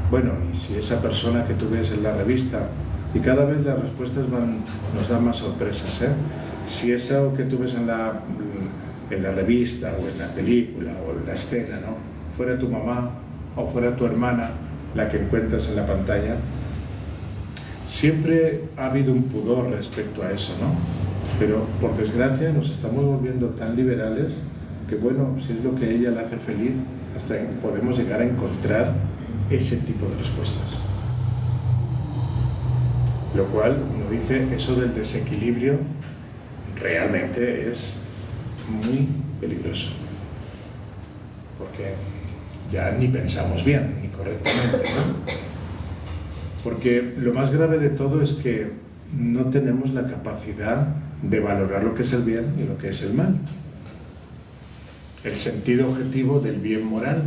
bueno, ¿y si esa persona que tú ves en la revista? Y cada vez las respuestas nos dan más sorpresas, ¿eh? Si eso que tú ves en la revista o en la película o en la escena, ¿no?, fuera tu mamá o fuera tu hermana la que encuentras en la pantalla. Siempre ha habido un pudor respecto a eso, ¿no? Pero por desgracia nos estamos volviendo tan liberales que, bueno, si es lo que a ella le hace feliz, hasta podemos llegar a encontrar ese tipo de respuestas. Lo cual uno dice, eso del desequilibrio realmente es muy peligroso, porque ya ni pensamos bien, ni correctamente, ¿no? Porque lo más grave de todo es que no tenemos la capacidad de valorar lo que es el bien y lo que es el mal. El sentido objetivo del bien moral.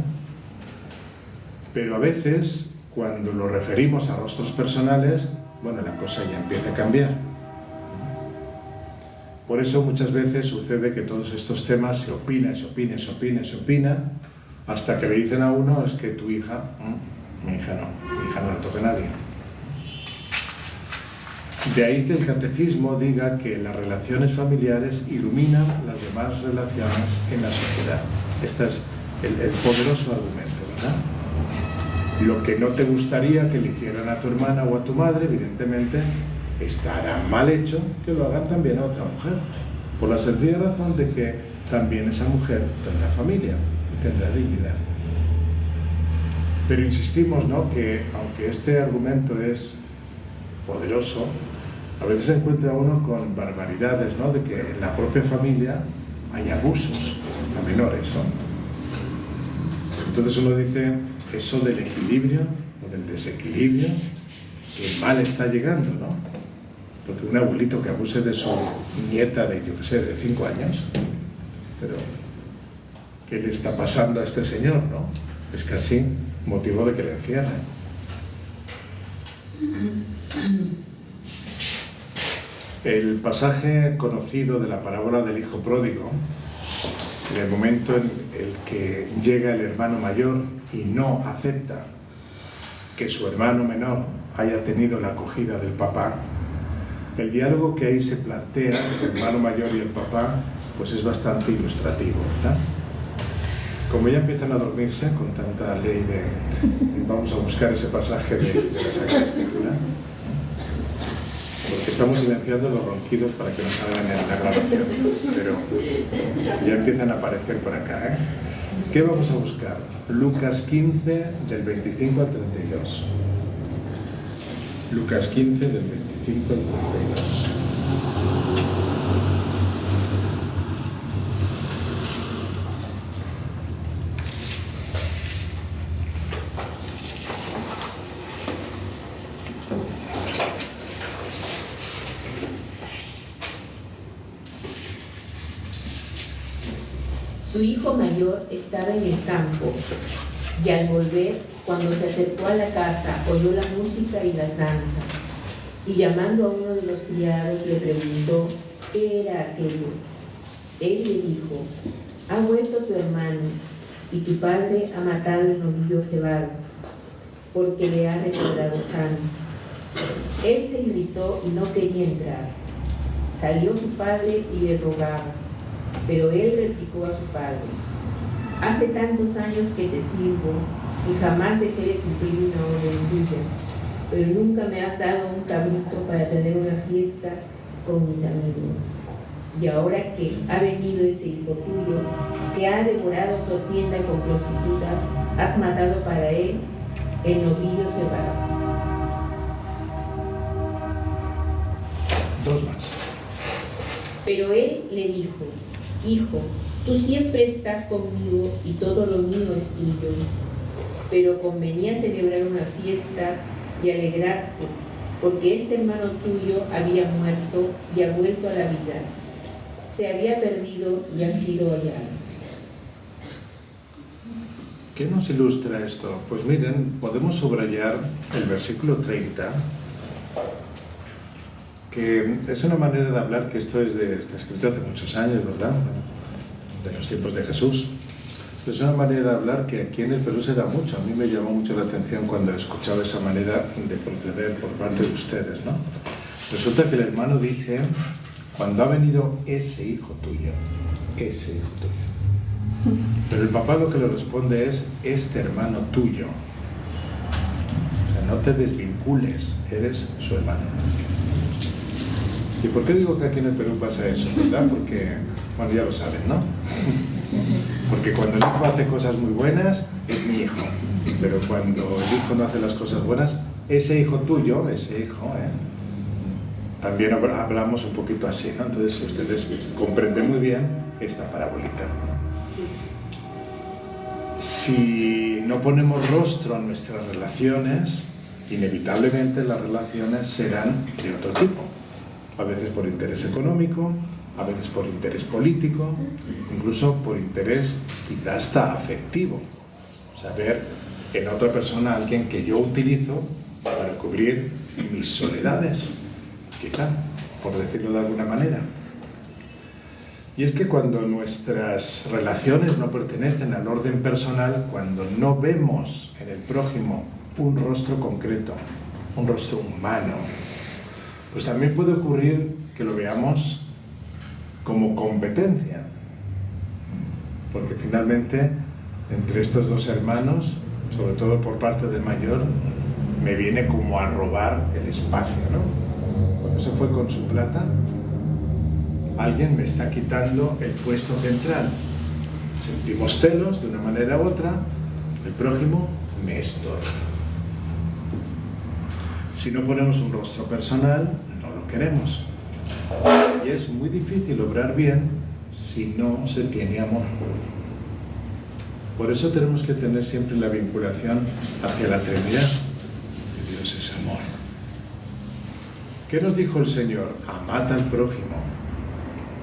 Pero a veces, cuando lo referimos a rostros personales, bueno, la cosa ya empieza a cambiar. Por eso muchas veces sucede que todos estos temas se opina, hasta que le dicen a uno: es que tu hija, mi hija no la toca a nadie. De ahí que el catecismo diga que las relaciones familiares iluminan las demás relaciones en la sociedad. Este es el poderoso argumento, ¿verdad? Lo que no te gustaría que le hicieran a tu hermana o a tu madre, evidentemente, estará mal hecho que lo hagan también a otra mujer, por la sencilla razón de que también esa mujer tendrá familia y tendrá dignidad. Pero insistimos, ¿no?, que aunque este argumento es poderoso, a veces se encuentra uno con barbaridades, ¿no?, de que en la propia familia hay abusos a menores, ¿no? Entonces uno dice, eso del equilibrio o del desequilibrio, que mal está llegando, ¿no? Porque un abuelito que abuse de su nieta de, yo qué sé, de 5 años, pero ¿qué le está pasando a este señor, no? Es casi motivo de que le encierren. El pasaje conocido de la parábola del hijo pródigo, en el momento en el que llega el hermano mayor y no acepta que su hermano menor haya tenido la acogida del papá, el diálogo que ahí se plantea entre el hermano mayor y el papá, pues es bastante ilustrativo, ¿verdad? Como ya empiezan a dormirse con tanta ley de vamos a buscar ese pasaje de la Sagrada Escritura, Estamos silenciando los ronquidos para que no salgan en la grabación, pero ya empiezan a aparecer por acá, ¿eh? ¿Qué vamos a buscar? Lucas 15, del 25 al 32. Lucas 15, del 25 al 32. Su hijo mayor estaba en el campo, y al volver, cuando se acercó a la casa, oyó la música y las danzas, y llamando a uno de los criados le preguntó qué era aquello. Él le dijo: ha vuelto tu hermano, y tu padre ha matado el novillo cebado, porque le ha recobrado sano. Él se irritó y no quería entrar. Salió su padre y le rogaba. Pero él replicó a su padre: hace tantos años que te sirvo y jamás dejé de cumplir una orden tuya, pero nunca me has dado un cabrito para tener una fiesta con mis amigos. Y ahora que ha venido ese hijo tuyo, que ha devorado tu hacienda con prostitutas, has matado para él el novillo cebado. Dos más. Pero él le dijo: hijo, tú siempre estás conmigo y todo lo mío es tuyo. Pero convenía celebrar una fiesta y alegrarse, porque este hermano tuyo había muerto y ha vuelto a la vida. Se había perdido y ha sido hallado. ¿Qué nos ilustra esto? Pues miren, podemos subrayar el versículo 30, que es una manera de hablar que esto está escrito hace muchos años, ¿verdad? De los tiempos de Jesús. Es una manera de hablar que aquí en el Perú se da mucho. A mí me llamó mucho la atención cuando escuchaba esa manera de proceder por parte de ustedes, ¿no? Resulta que el hermano dice: cuando ha venido ese hijo tuyo, ese hijo tuyo. Pero el papá lo que le responde es: este hermano tuyo. O sea, no te desvincules, eres su hermano. ¿Y por qué digo que aquí en el Perú pasa eso? ¿Verdad? Porque, bueno, ya lo saben, ¿no? Porque cuando el hijo hace cosas muy buenas, es mi hijo. Pero cuando el hijo no hace las cosas buenas, ese hijo tuyo, ese hijo, también hablamos un poquito así, ¿no? Entonces ustedes comprenden muy bien esta parábolita. Si no ponemos rostro a nuestras relaciones, inevitablemente las relaciones serán de otro tipo. A veces por interés económico, a veces por interés político, incluso por interés quizás hasta afectivo. O sea, ver en otra persona a alguien que yo utilizo para cubrir mis soledades, quizá, por decirlo de alguna manera. Y es que cuando nuestras relaciones no pertenecen al orden personal, cuando no vemos en el prójimo un rostro concreto, un rostro humano, pues también puede ocurrir que lo veamos como competencia, porque finalmente entre estos dos hermanos, sobre todo por parte del mayor, me viene como a robar el espacio, ¿no? Cuando se fue con su plata, alguien me está quitando el puesto central. Sentimos celos de una manera u otra, el prójimo me estorba. Si no ponemos un rostro personal, no lo queremos. Y es muy difícil obrar bien si no se tiene amor. Por eso tenemos que tener siempre la vinculación hacia la Trinidad, que Dios es amor. ¿Qué nos dijo el Señor? Amad al prójimo.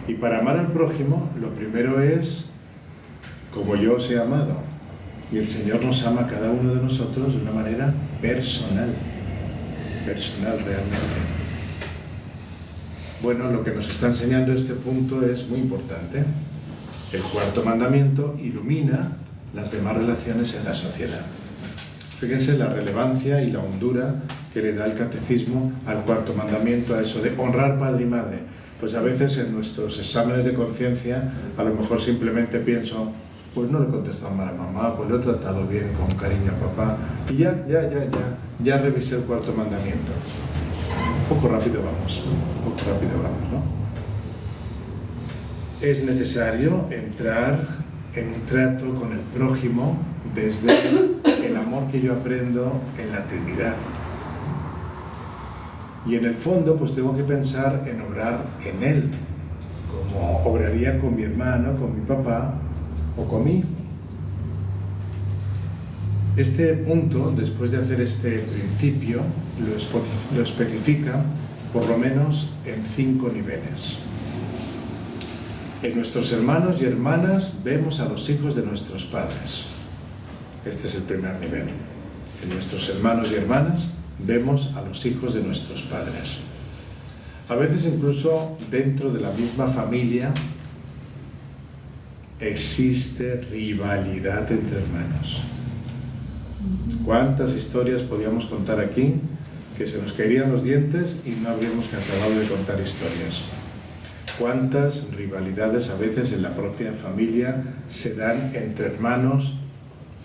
Y para amar al prójimo, lo primero es como yo os he amado. Y el Señor nos ama a cada uno de nosotros de una manera personal. Personal realmente. Bueno, lo que nos está enseñando este punto es muy importante. El cuarto mandamiento ilumina las demás relaciones en la sociedad. Fíjense la relevancia y la hondura que le da el catecismo al cuarto mandamiento, a eso de honrar padre y madre. Pues a veces en nuestros exámenes de conciencia, a lo mejor simplemente pienso, pues no le he contestado mal a mamá, pues lo he tratado bien, con cariño a papá, y ya revisé el cuarto mandamiento. poco rápido vamos, ¿no? Es necesario entrar en un trato con el prójimo desde el amor que yo aprendo en la Trinidad. Y en el fondo, pues tengo que pensar en obrar en él, como obraría con mi hermano, con mi papá o con mi hijo. Este punto, después de hacer este principio, lo especifica por lo menos en 5 niveles. En nuestros hermanos y hermanas vemos a los hijos de nuestros padres. Este es el primer nivel. En nuestros hermanos y hermanas vemos a los hijos de nuestros padres. A veces incluso dentro de la misma familia existe rivalidad entre hermanos. ¿Cuántas historias podíamos contar aquí que se nos caerían los dientes y no habríamos acabado de contar historias? ¿Cuántas rivalidades a veces en la propia familia se dan entre hermanos?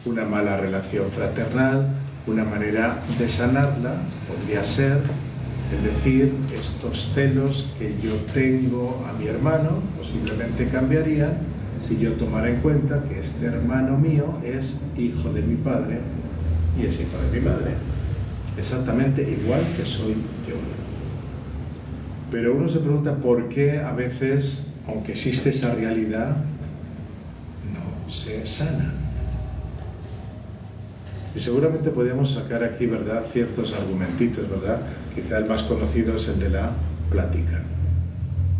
Una mala relación fraternal, una manera de sanarla podría ser el decir, estos celos que yo tengo a mi hermano posiblemente cambiarían si yo tomara en cuenta que este hermano mío es hijo de mi padre y es hijo de mi madre, exactamente igual que soy yo. Pero uno se pregunta por qué a veces, aunque existe esa realidad, no se sana. Y seguramente podríamos sacar aquí, ¿verdad?, ciertos argumentitos, ¿verdad? Quizá el más conocido es el de la plática,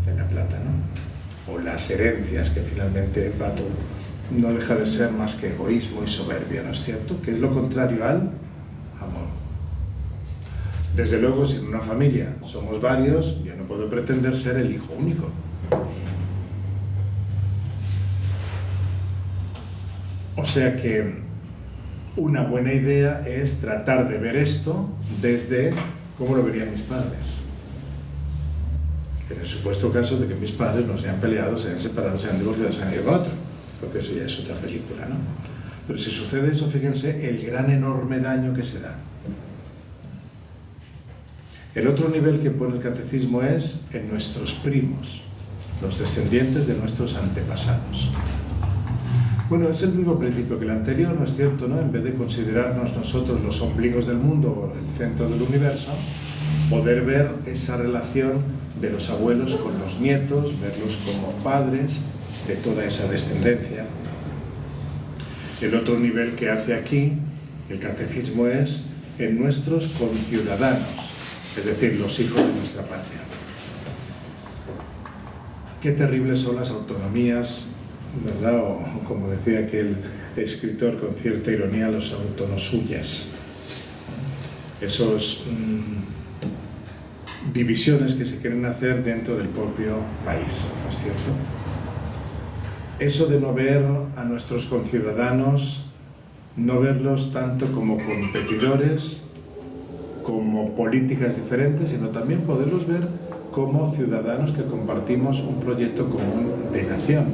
de la plata, ¿no? O las herencias, que finalmente va todo. No deja de ser más que egoísmo y soberbia, ¿no es cierto? Que es lo contrario al amor. Desde luego, si en una familia somos varios, yo no puedo pretender ser el hijo único. O sea que una buena idea es tratar de ver esto desde cómo lo verían mis padres. En el supuesto caso de que mis padres no se hayan peleado, se hayan separado, se hayan divorciado, se hayan ido con otro, porque eso ya es otra película, ¿no? Pero si sucede eso, fíjense el gran enorme daño que se da. El otro nivel que pone el catecismo es en nuestros primos, los descendientes de nuestros antepasados. Bueno, es el mismo principio que el anterior, ¿no es cierto?, ¿no? En vez de considerarnos nosotros los ombligos del mundo o el centro del universo, poder ver esa relación de los abuelos con los nietos, verlos como padres de toda esa descendencia. El otro nivel que hace aquí el catecismo es en nuestros conciudadanos, es decir, los hijos de nuestra patria. Qué terribles son las autonomías, ¿verdad? O como decía aquel escritor con cierta ironía, los autonosuyas. Esos divisiones que se quieren hacer dentro del propio país, ¿no es cierto? Eso de no ver a nuestros conciudadanos, no verlos tanto como competidores, como políticas diferentes, sino también poderlos ver como ciudadanos que compartimos un proyecto común de nación.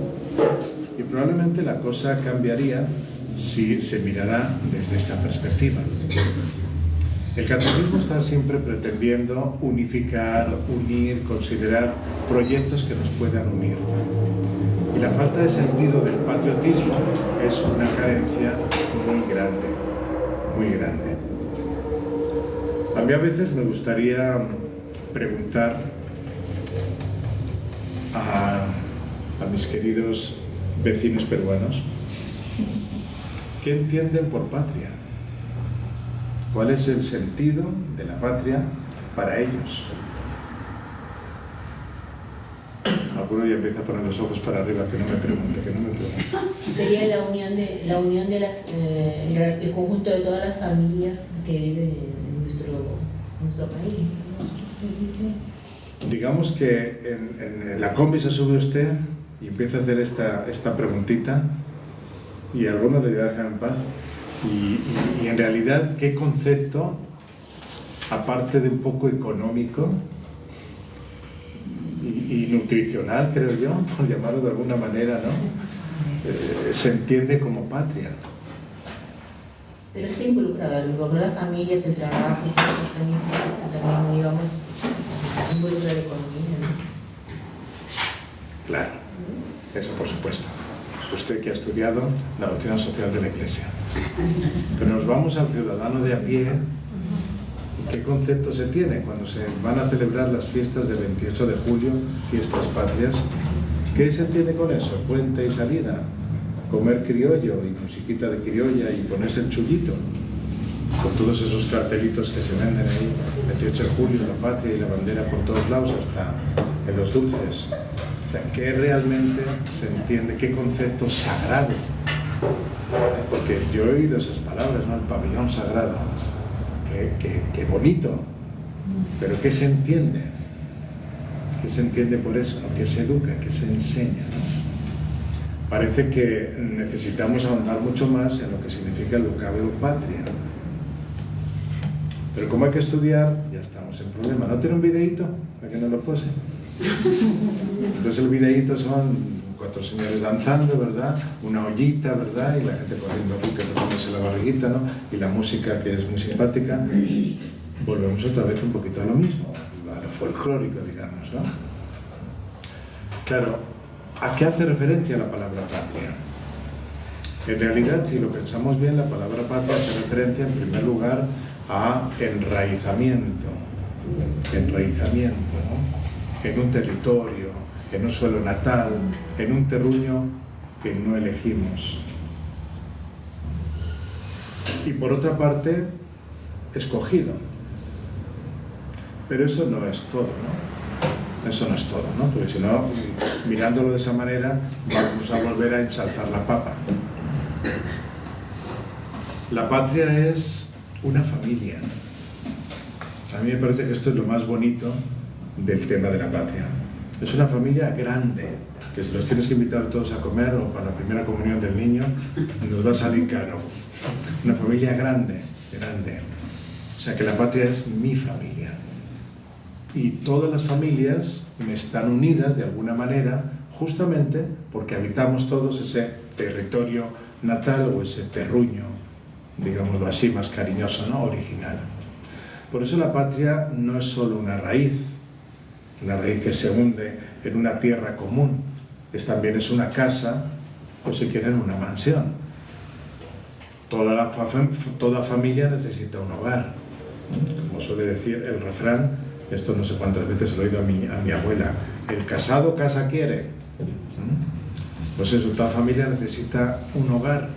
Y probablemente la cosa cambiaría si se mirara desde esta perspectiva. El catecismo está siempre pretendiendo unificar, unir, considerar proyectos que nos puedan unir. Y la falta de sentido del patriotismo es una carencia muy grande, muy grande. A mí a veces me gustaría preguntar a mis queridos vecinos peruanos, ¿qué entienden por patria? ¿Cuál es el sentido de la patria para ellos? Alguno ya empieza a poner los ojos para arriba, que no me pregunte. Sería la unión de el conjunto de todas las familias que viven en nuestro país. Digamos que en la combi se sube usted y empieza a hacer esta preguntita y alguno le dirá dejar en paz. Y en realidad, ¿qué concepto, aparte de un poco económico y nutricional, creo yo, por llamarlo de alguna manera, ¿no?, se entiende como patria? Pero está involucrado las familias, el trabajo, también, digamos, involucra la economía, ¿no? Claro, eso por supuesto. Usted que ha estudiado la doctrina social de la Iglesia. Pero nos vamos al ciudadano de a pie. ¿Qué concepto se tiene cuando se van a celebrar las fiestas del 28 de julio, fiestas patrias? ¿Qué se entiende con eso? Puente y salida, comer criollo y musiquita de criolla y ponerse el chullito, con todos esos cartelitos que se venden ahí, 28 de julio, la patria y la bandera por todos lados, hasta en los dulces. O sea, ¿qué realmente se entiende? ¿Qué concepto sagrado? Porque yo he oído esas palabras, ¿no? El pabellón sagrado. Qué bonito, pero ¿qué se entiende? ¿Qué se entiende por eso? ¿No? ¿Qué se educa? ¿Qué se enseña? ¿No? Parece que necesitamos ahondar mucho más en lo que significa el vocablo patria. Pero como hay que estudiar, ya estamos en problema. ¿No tiene un videíto para que no lo pose? Entonces el videíto son 4 señores danzando, ¿verdad? Una ollita, ¿verdad? Y la gente corriendo rica, tocándose la barriguita, ¿no? Y la música, que es muy simpática. Volvemos otra vez un poquito a lo mismo, a lo folclórico, digamos, ¿no? Claro, ¿a qué hace referencia la palabra patria? En realidad, si lo pensamos bien, la palabra patria hace referencia, en primer lugar, a enraizamiento, ¿no? En un territorio, en un suelo natal, en un terruño que no elegimos. Y por otra parte, escogido. Pero eso no es todo, ¿no? Eso no es todo, ¿no? Porque si no, mirándolo de esa manera, vamos a volver a ensalzar la papa. La patria es una familia. A mí me parece que esto es lo más bonito del tema de la patria. Es una familia grande, que si los tienes que invitar todos a comer o para la primera comunión del niño, nos va a salir caro. Una familia grande. O sea que la patria es mi familia. Y todas las familias me están unidas de alguna manera, justamente porque habitamos todos ese territorio natal o ese terruño, digámoslo así, más cariñoso, ¿no? Original. Por eso la patria no es solo una raíz que se hunde en una tierra común, también es una casa, o si quieren una mansión. Toda familia necesita un hogar. Como suele decir el refrán, esto no sé cuántas veces lo he oído a mi abuela, el casado casa quiere. Pues eso, toda familia necesita un hogar,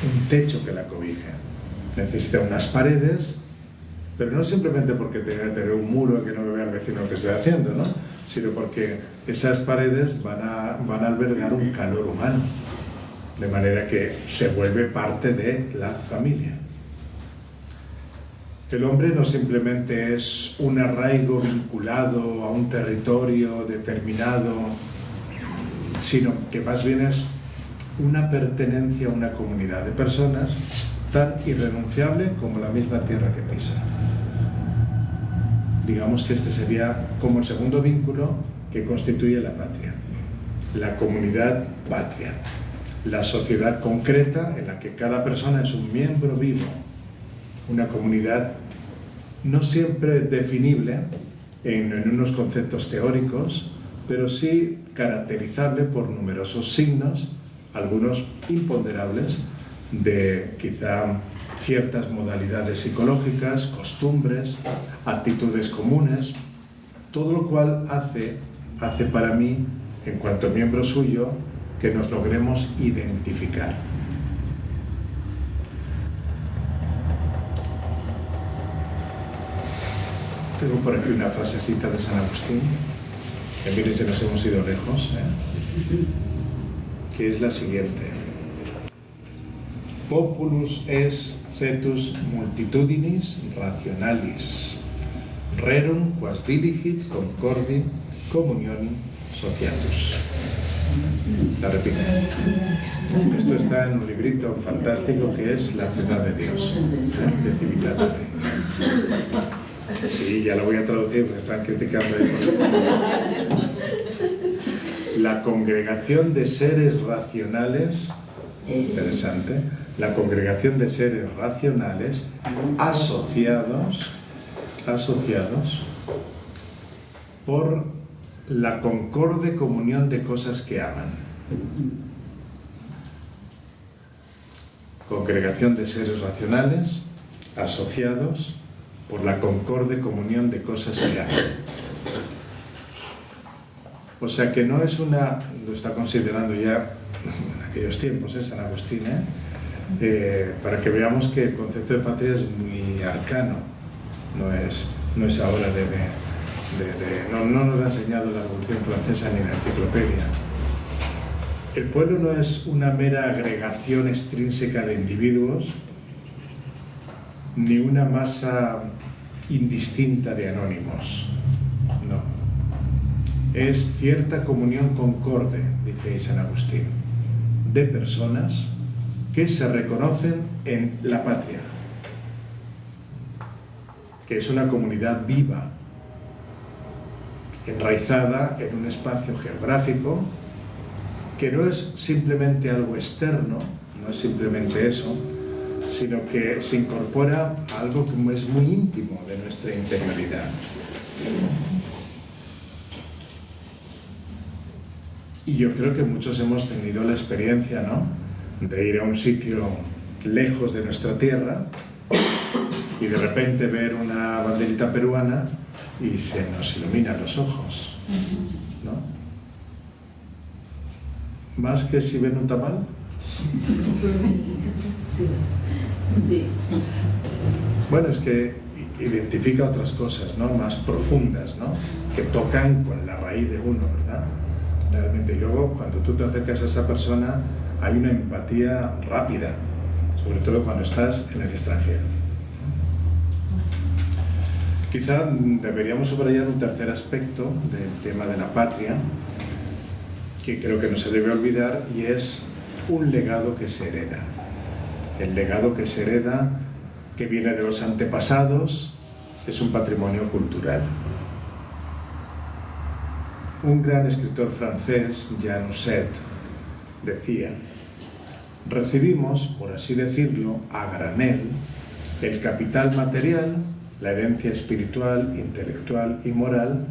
un techo que la cobije. Necesita unas paredes, pero no simplemente porque tenga que tener un muro que no me vea el vecino lo que estoy haciendo, ¿no? Sino porque esas paredes van a albergar un calor humano, de manera que se vuelve parte de la familia. El hombre no simplemente es un arraigo vinculado a un territorio determinado, sino que más bien es una pertenencia a una comunidad de personas tan irrenunciable como la misma tierra que pisa. Digamos que este sería como el segundo vínculo que constituye la patria, la comunidad patria, la sociedad concreta en la que cada persona es un miembro vivo, una comunidad no siempre definible en unos conceptos teóricos, pero sí caracterizable por numerosos signos, algunos imponderables, de quizá ciertas modalidades psicológicas, costumbres, actitudes comunes, todo lo cual hace para mí, en cuanto miembro suyo, que nos logremos identificar. Tengo por aquí una frasecita de San Agustín, que miren si nos hemos ido lejos, que es la siguiente: Populus es fetus multitudinis rationalis, rerum quas diligit concordi communioni sociatus. La repito. Esto está en un librito fantástico que es La ciudad de Dios, de Civitate Dei. Sí, ya lo voy a traducir porque están criticando ahí. La congregación de seres racionales, interesante, la congregación de seres racionales asociados por la concorde comunión de cosas que aman. Congregación de seres racionales asociados por la concorde comunión de cosas que aman. O sea que no es una, lo está considerando ya en aquellos tiempos, San Agustín, para que veamos que el concepto de patria es muy arcano, no es ahora no nos lo ha enseñado la Revolución Francesa ni la enciclopedia. El pueblo no es una mera agregación extrínseca de individuos, ni una masa indistinta de anónimos, no. Es cierta comunión concorde, dice San Agustín, de personas que se reconocen en la patria, que es una comunidad viva, enraizada en un espacio geográfico, que no es simplemente algo externo, no es simplemente eso, sino que se incorpora a algo que es muy íntimo de nuestra interioridad. Y yo creo que muchos hemos tenido la experiencia, ¿no?, de ir a un sitio lejos de nuestra tierra y de repente ver una banderita peruana y se nos iluminan los ojos, ¿no? Más que si ven un tamal. Sí. Sí. Bueno, es que identifica otras cosas, ¿no?, más profundas, ¿no?, que tocan con la raíz de uno, ¿verdad? Realmente. Y luego, cuando tú te acercas a esa persona, hay una empatía rápida, sobre todo cuando estás en el extranjero. Quizá deberíamos subrayar un tercer aspecto del tema de la patria, que creo que no se debe olvidar, y es un legado que se hereda. El legado que se hereda, que viene de los antepasados, es un patrimonio cultural. Un gran escritor francés, Jean Husset, decía: recibimos, por así decirlo, a granel el capital material, la herencia espiritual, intelectual y moral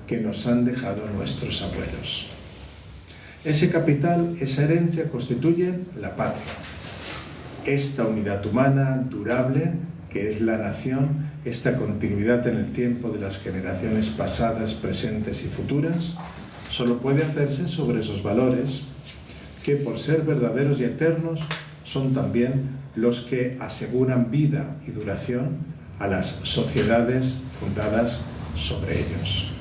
que nos han dejado nuestros abuelos. Ese capital, esa herencia, constituyen la patria. Esta unidad humana durable, que es la nación, esta continuidad en el tiempo de las generaciones pasadas, presentes y futuras, solo puede hacerse sobre esos valores que, por ser verdaderos y eternos, son también los que aseguran vida y duración a las sociedades fundadas sobre ellos.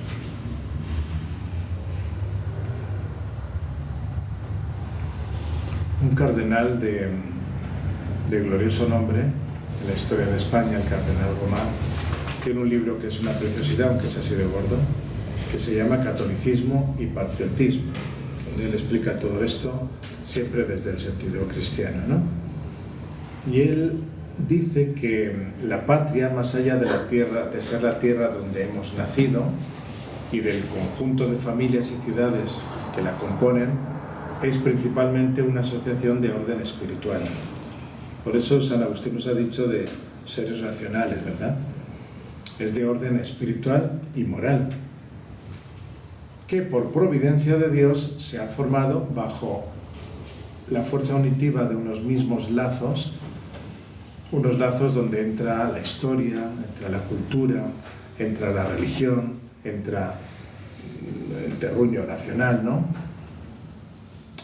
Un cardenal de glorioso nombre en la historia de España, el cardenal Román, tiene un libro que es una preciosidad, aunque es así de gordo, que se llama Catolicismo y Patriotismo, donde él explica todo esto siempre desde el sentido cristiano, ¿no? Y él dice que la patria, más allá de la tierra, de ser la tierra donde hemos nacido y del conjunto de familias y ciudades que la componen, es principalmente una asociación de orden espiritual. Por eso San Agustín nos ha dicho de seres racionales, ¿verdad? Es de orden espiritual y moral, que por providencia de Dios se ha formado bajo la fuerza unitiva de unos mismos lazos, unos lazos donde entra la historia, entra la cultura, entra la religión, entra el terruño nacional, ¿no?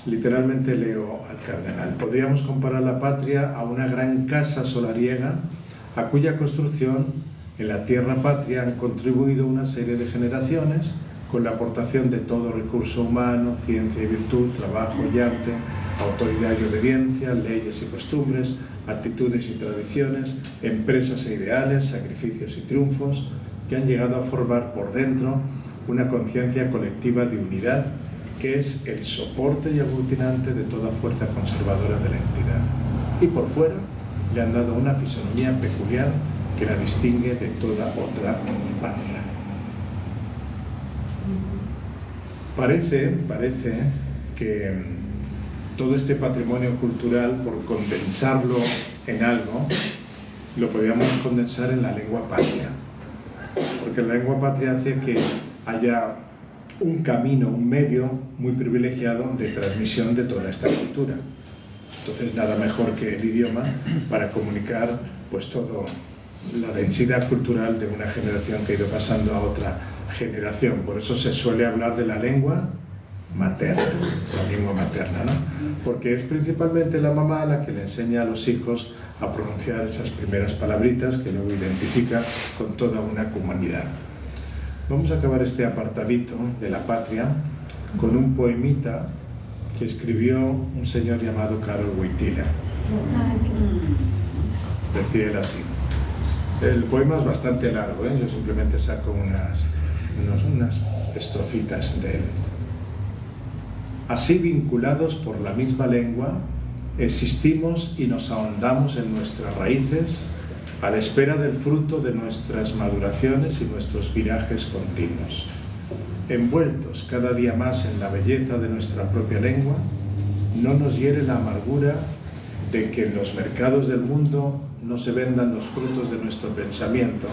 Literalmente leo al cardenal: podríamos comparar la patria a una gran casa solariega a cuya construcción en la tierra patria han contribuido una serie de generaciones con la aportación de todo recurso humano, ciencia y virtud, trabajo y arte, autoridad y obediencia, leyes y costumbres, actitudes y tradiciones, empresas e ideales, sacrificios y triunfos, que han llegado a formar por dentro una conciencia colectiva de unidad que es el soporte y aglutinante de toda fuerza conservadora de la entidad. Y por fuera le han dado una fisonomía peculiar que la distingue de toda otra patria. Parece que todo este patrimonio cultural, por condensarlo en algo, lo podríamos condensar en la lengua patria. Porque la lengua patria hace que haya un camino, un medio muy privilegiado de transmisión de toda esta cultura. Entonces, nada mejor que el idioma para comunicar pues toda la densidad cultural de una generación que ha ido pasando a otra generación. Por eso se suele hablar de la lengua materna, la lengua materna, ¿no? Porque es principalmente la mamá la que le enseña a los hijos a pronunciar esas primeras palabritas que luego identifica con toda una comunidad. Vamos a acabar este apartadito de la patria con un poemita que escribió un señor llamado Karol Wojtyła. Decía él así. El poema es bastante largo, ¿eh? Yo simplemente saco unas estrofitas de él. Así, vinculados por la misma lengua, existimos y nos ahondamos en nuestras raíces a la espera del fruto de nuestras maduraciones y nuestros virajes continuos. Envueltos cada día más en la belleza de nuestra propia lengua, no nos hiere la amargura de que en los mercados del mundo no se vendan los frutos de nuestro pensamiento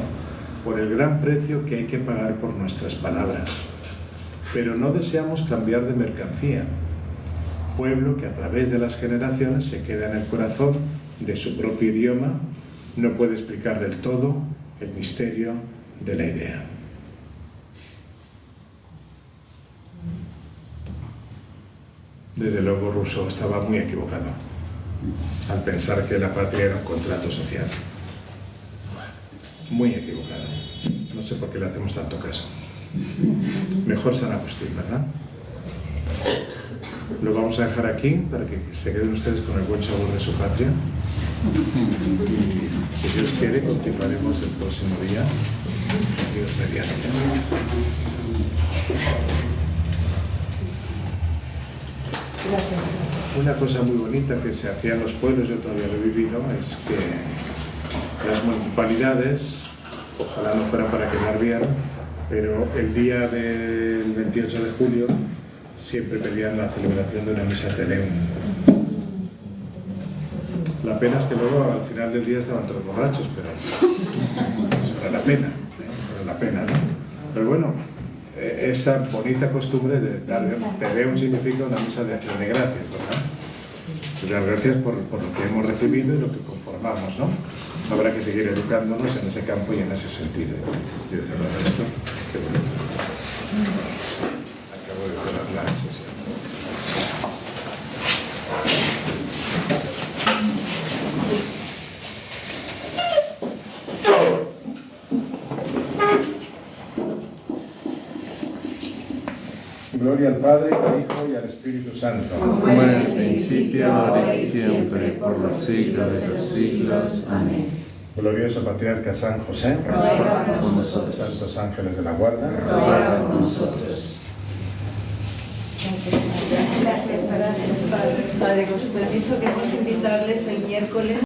por el gran precio que hay que pagar por nuestras palabras. Pero no deseamos cambiar de mercancía, pueblo que a través de las generaciones se queda en el corazón de su propio idioma, no puede explicar del todo el misterio de la idea. Desde luego Rousseau estaba muy equivocado al pensar que la patria era un contrato social. Muy equivocado. No sé por qué le hacemos tanto caso. Mejor San Agustín, ¿verdad? Lo vamos a dejar aquí para que se queden ustedes con el buen sabor de su patria. Y si Dios quiere, continuaremos el próximo día. Dios mediante. Gracias. Una cosa muy bonita que se hacía en los pueblos, yo todavía lo he vivido, es que las municipalidades, ojalá no fuera para quedar bien, pero el día del 28 de julio siempre pedían la celebración de una misa Te Deum. La pena es que luego al final del día estaban todos borrachos, pero eso era la pena, era la pena, ¿no? Pero bueno, esa bonita costumbre de dar Te Deum significa una misa de acción de gracias, ¿verdad? Pues las gracias por lo que hemos recibido y lo que conformamos, ¿no? Habrá que seguir educándonos en ese campo y en ese sentido. Y de cerrar esto, qué bonito. Acabo de cerrar la sesión. Gloria al Padre, al Hijo y al Espíritu Santo. Como en el principio, ahora y siempre, por los siglos de los siglos. Amén. Glorioso Patriarca San José, ruega por nosotros. Santos ángeles de la guarda, Ruega por nosotros. Gracias, Padre. Padre, con su permiso queremos invitarles el miércoles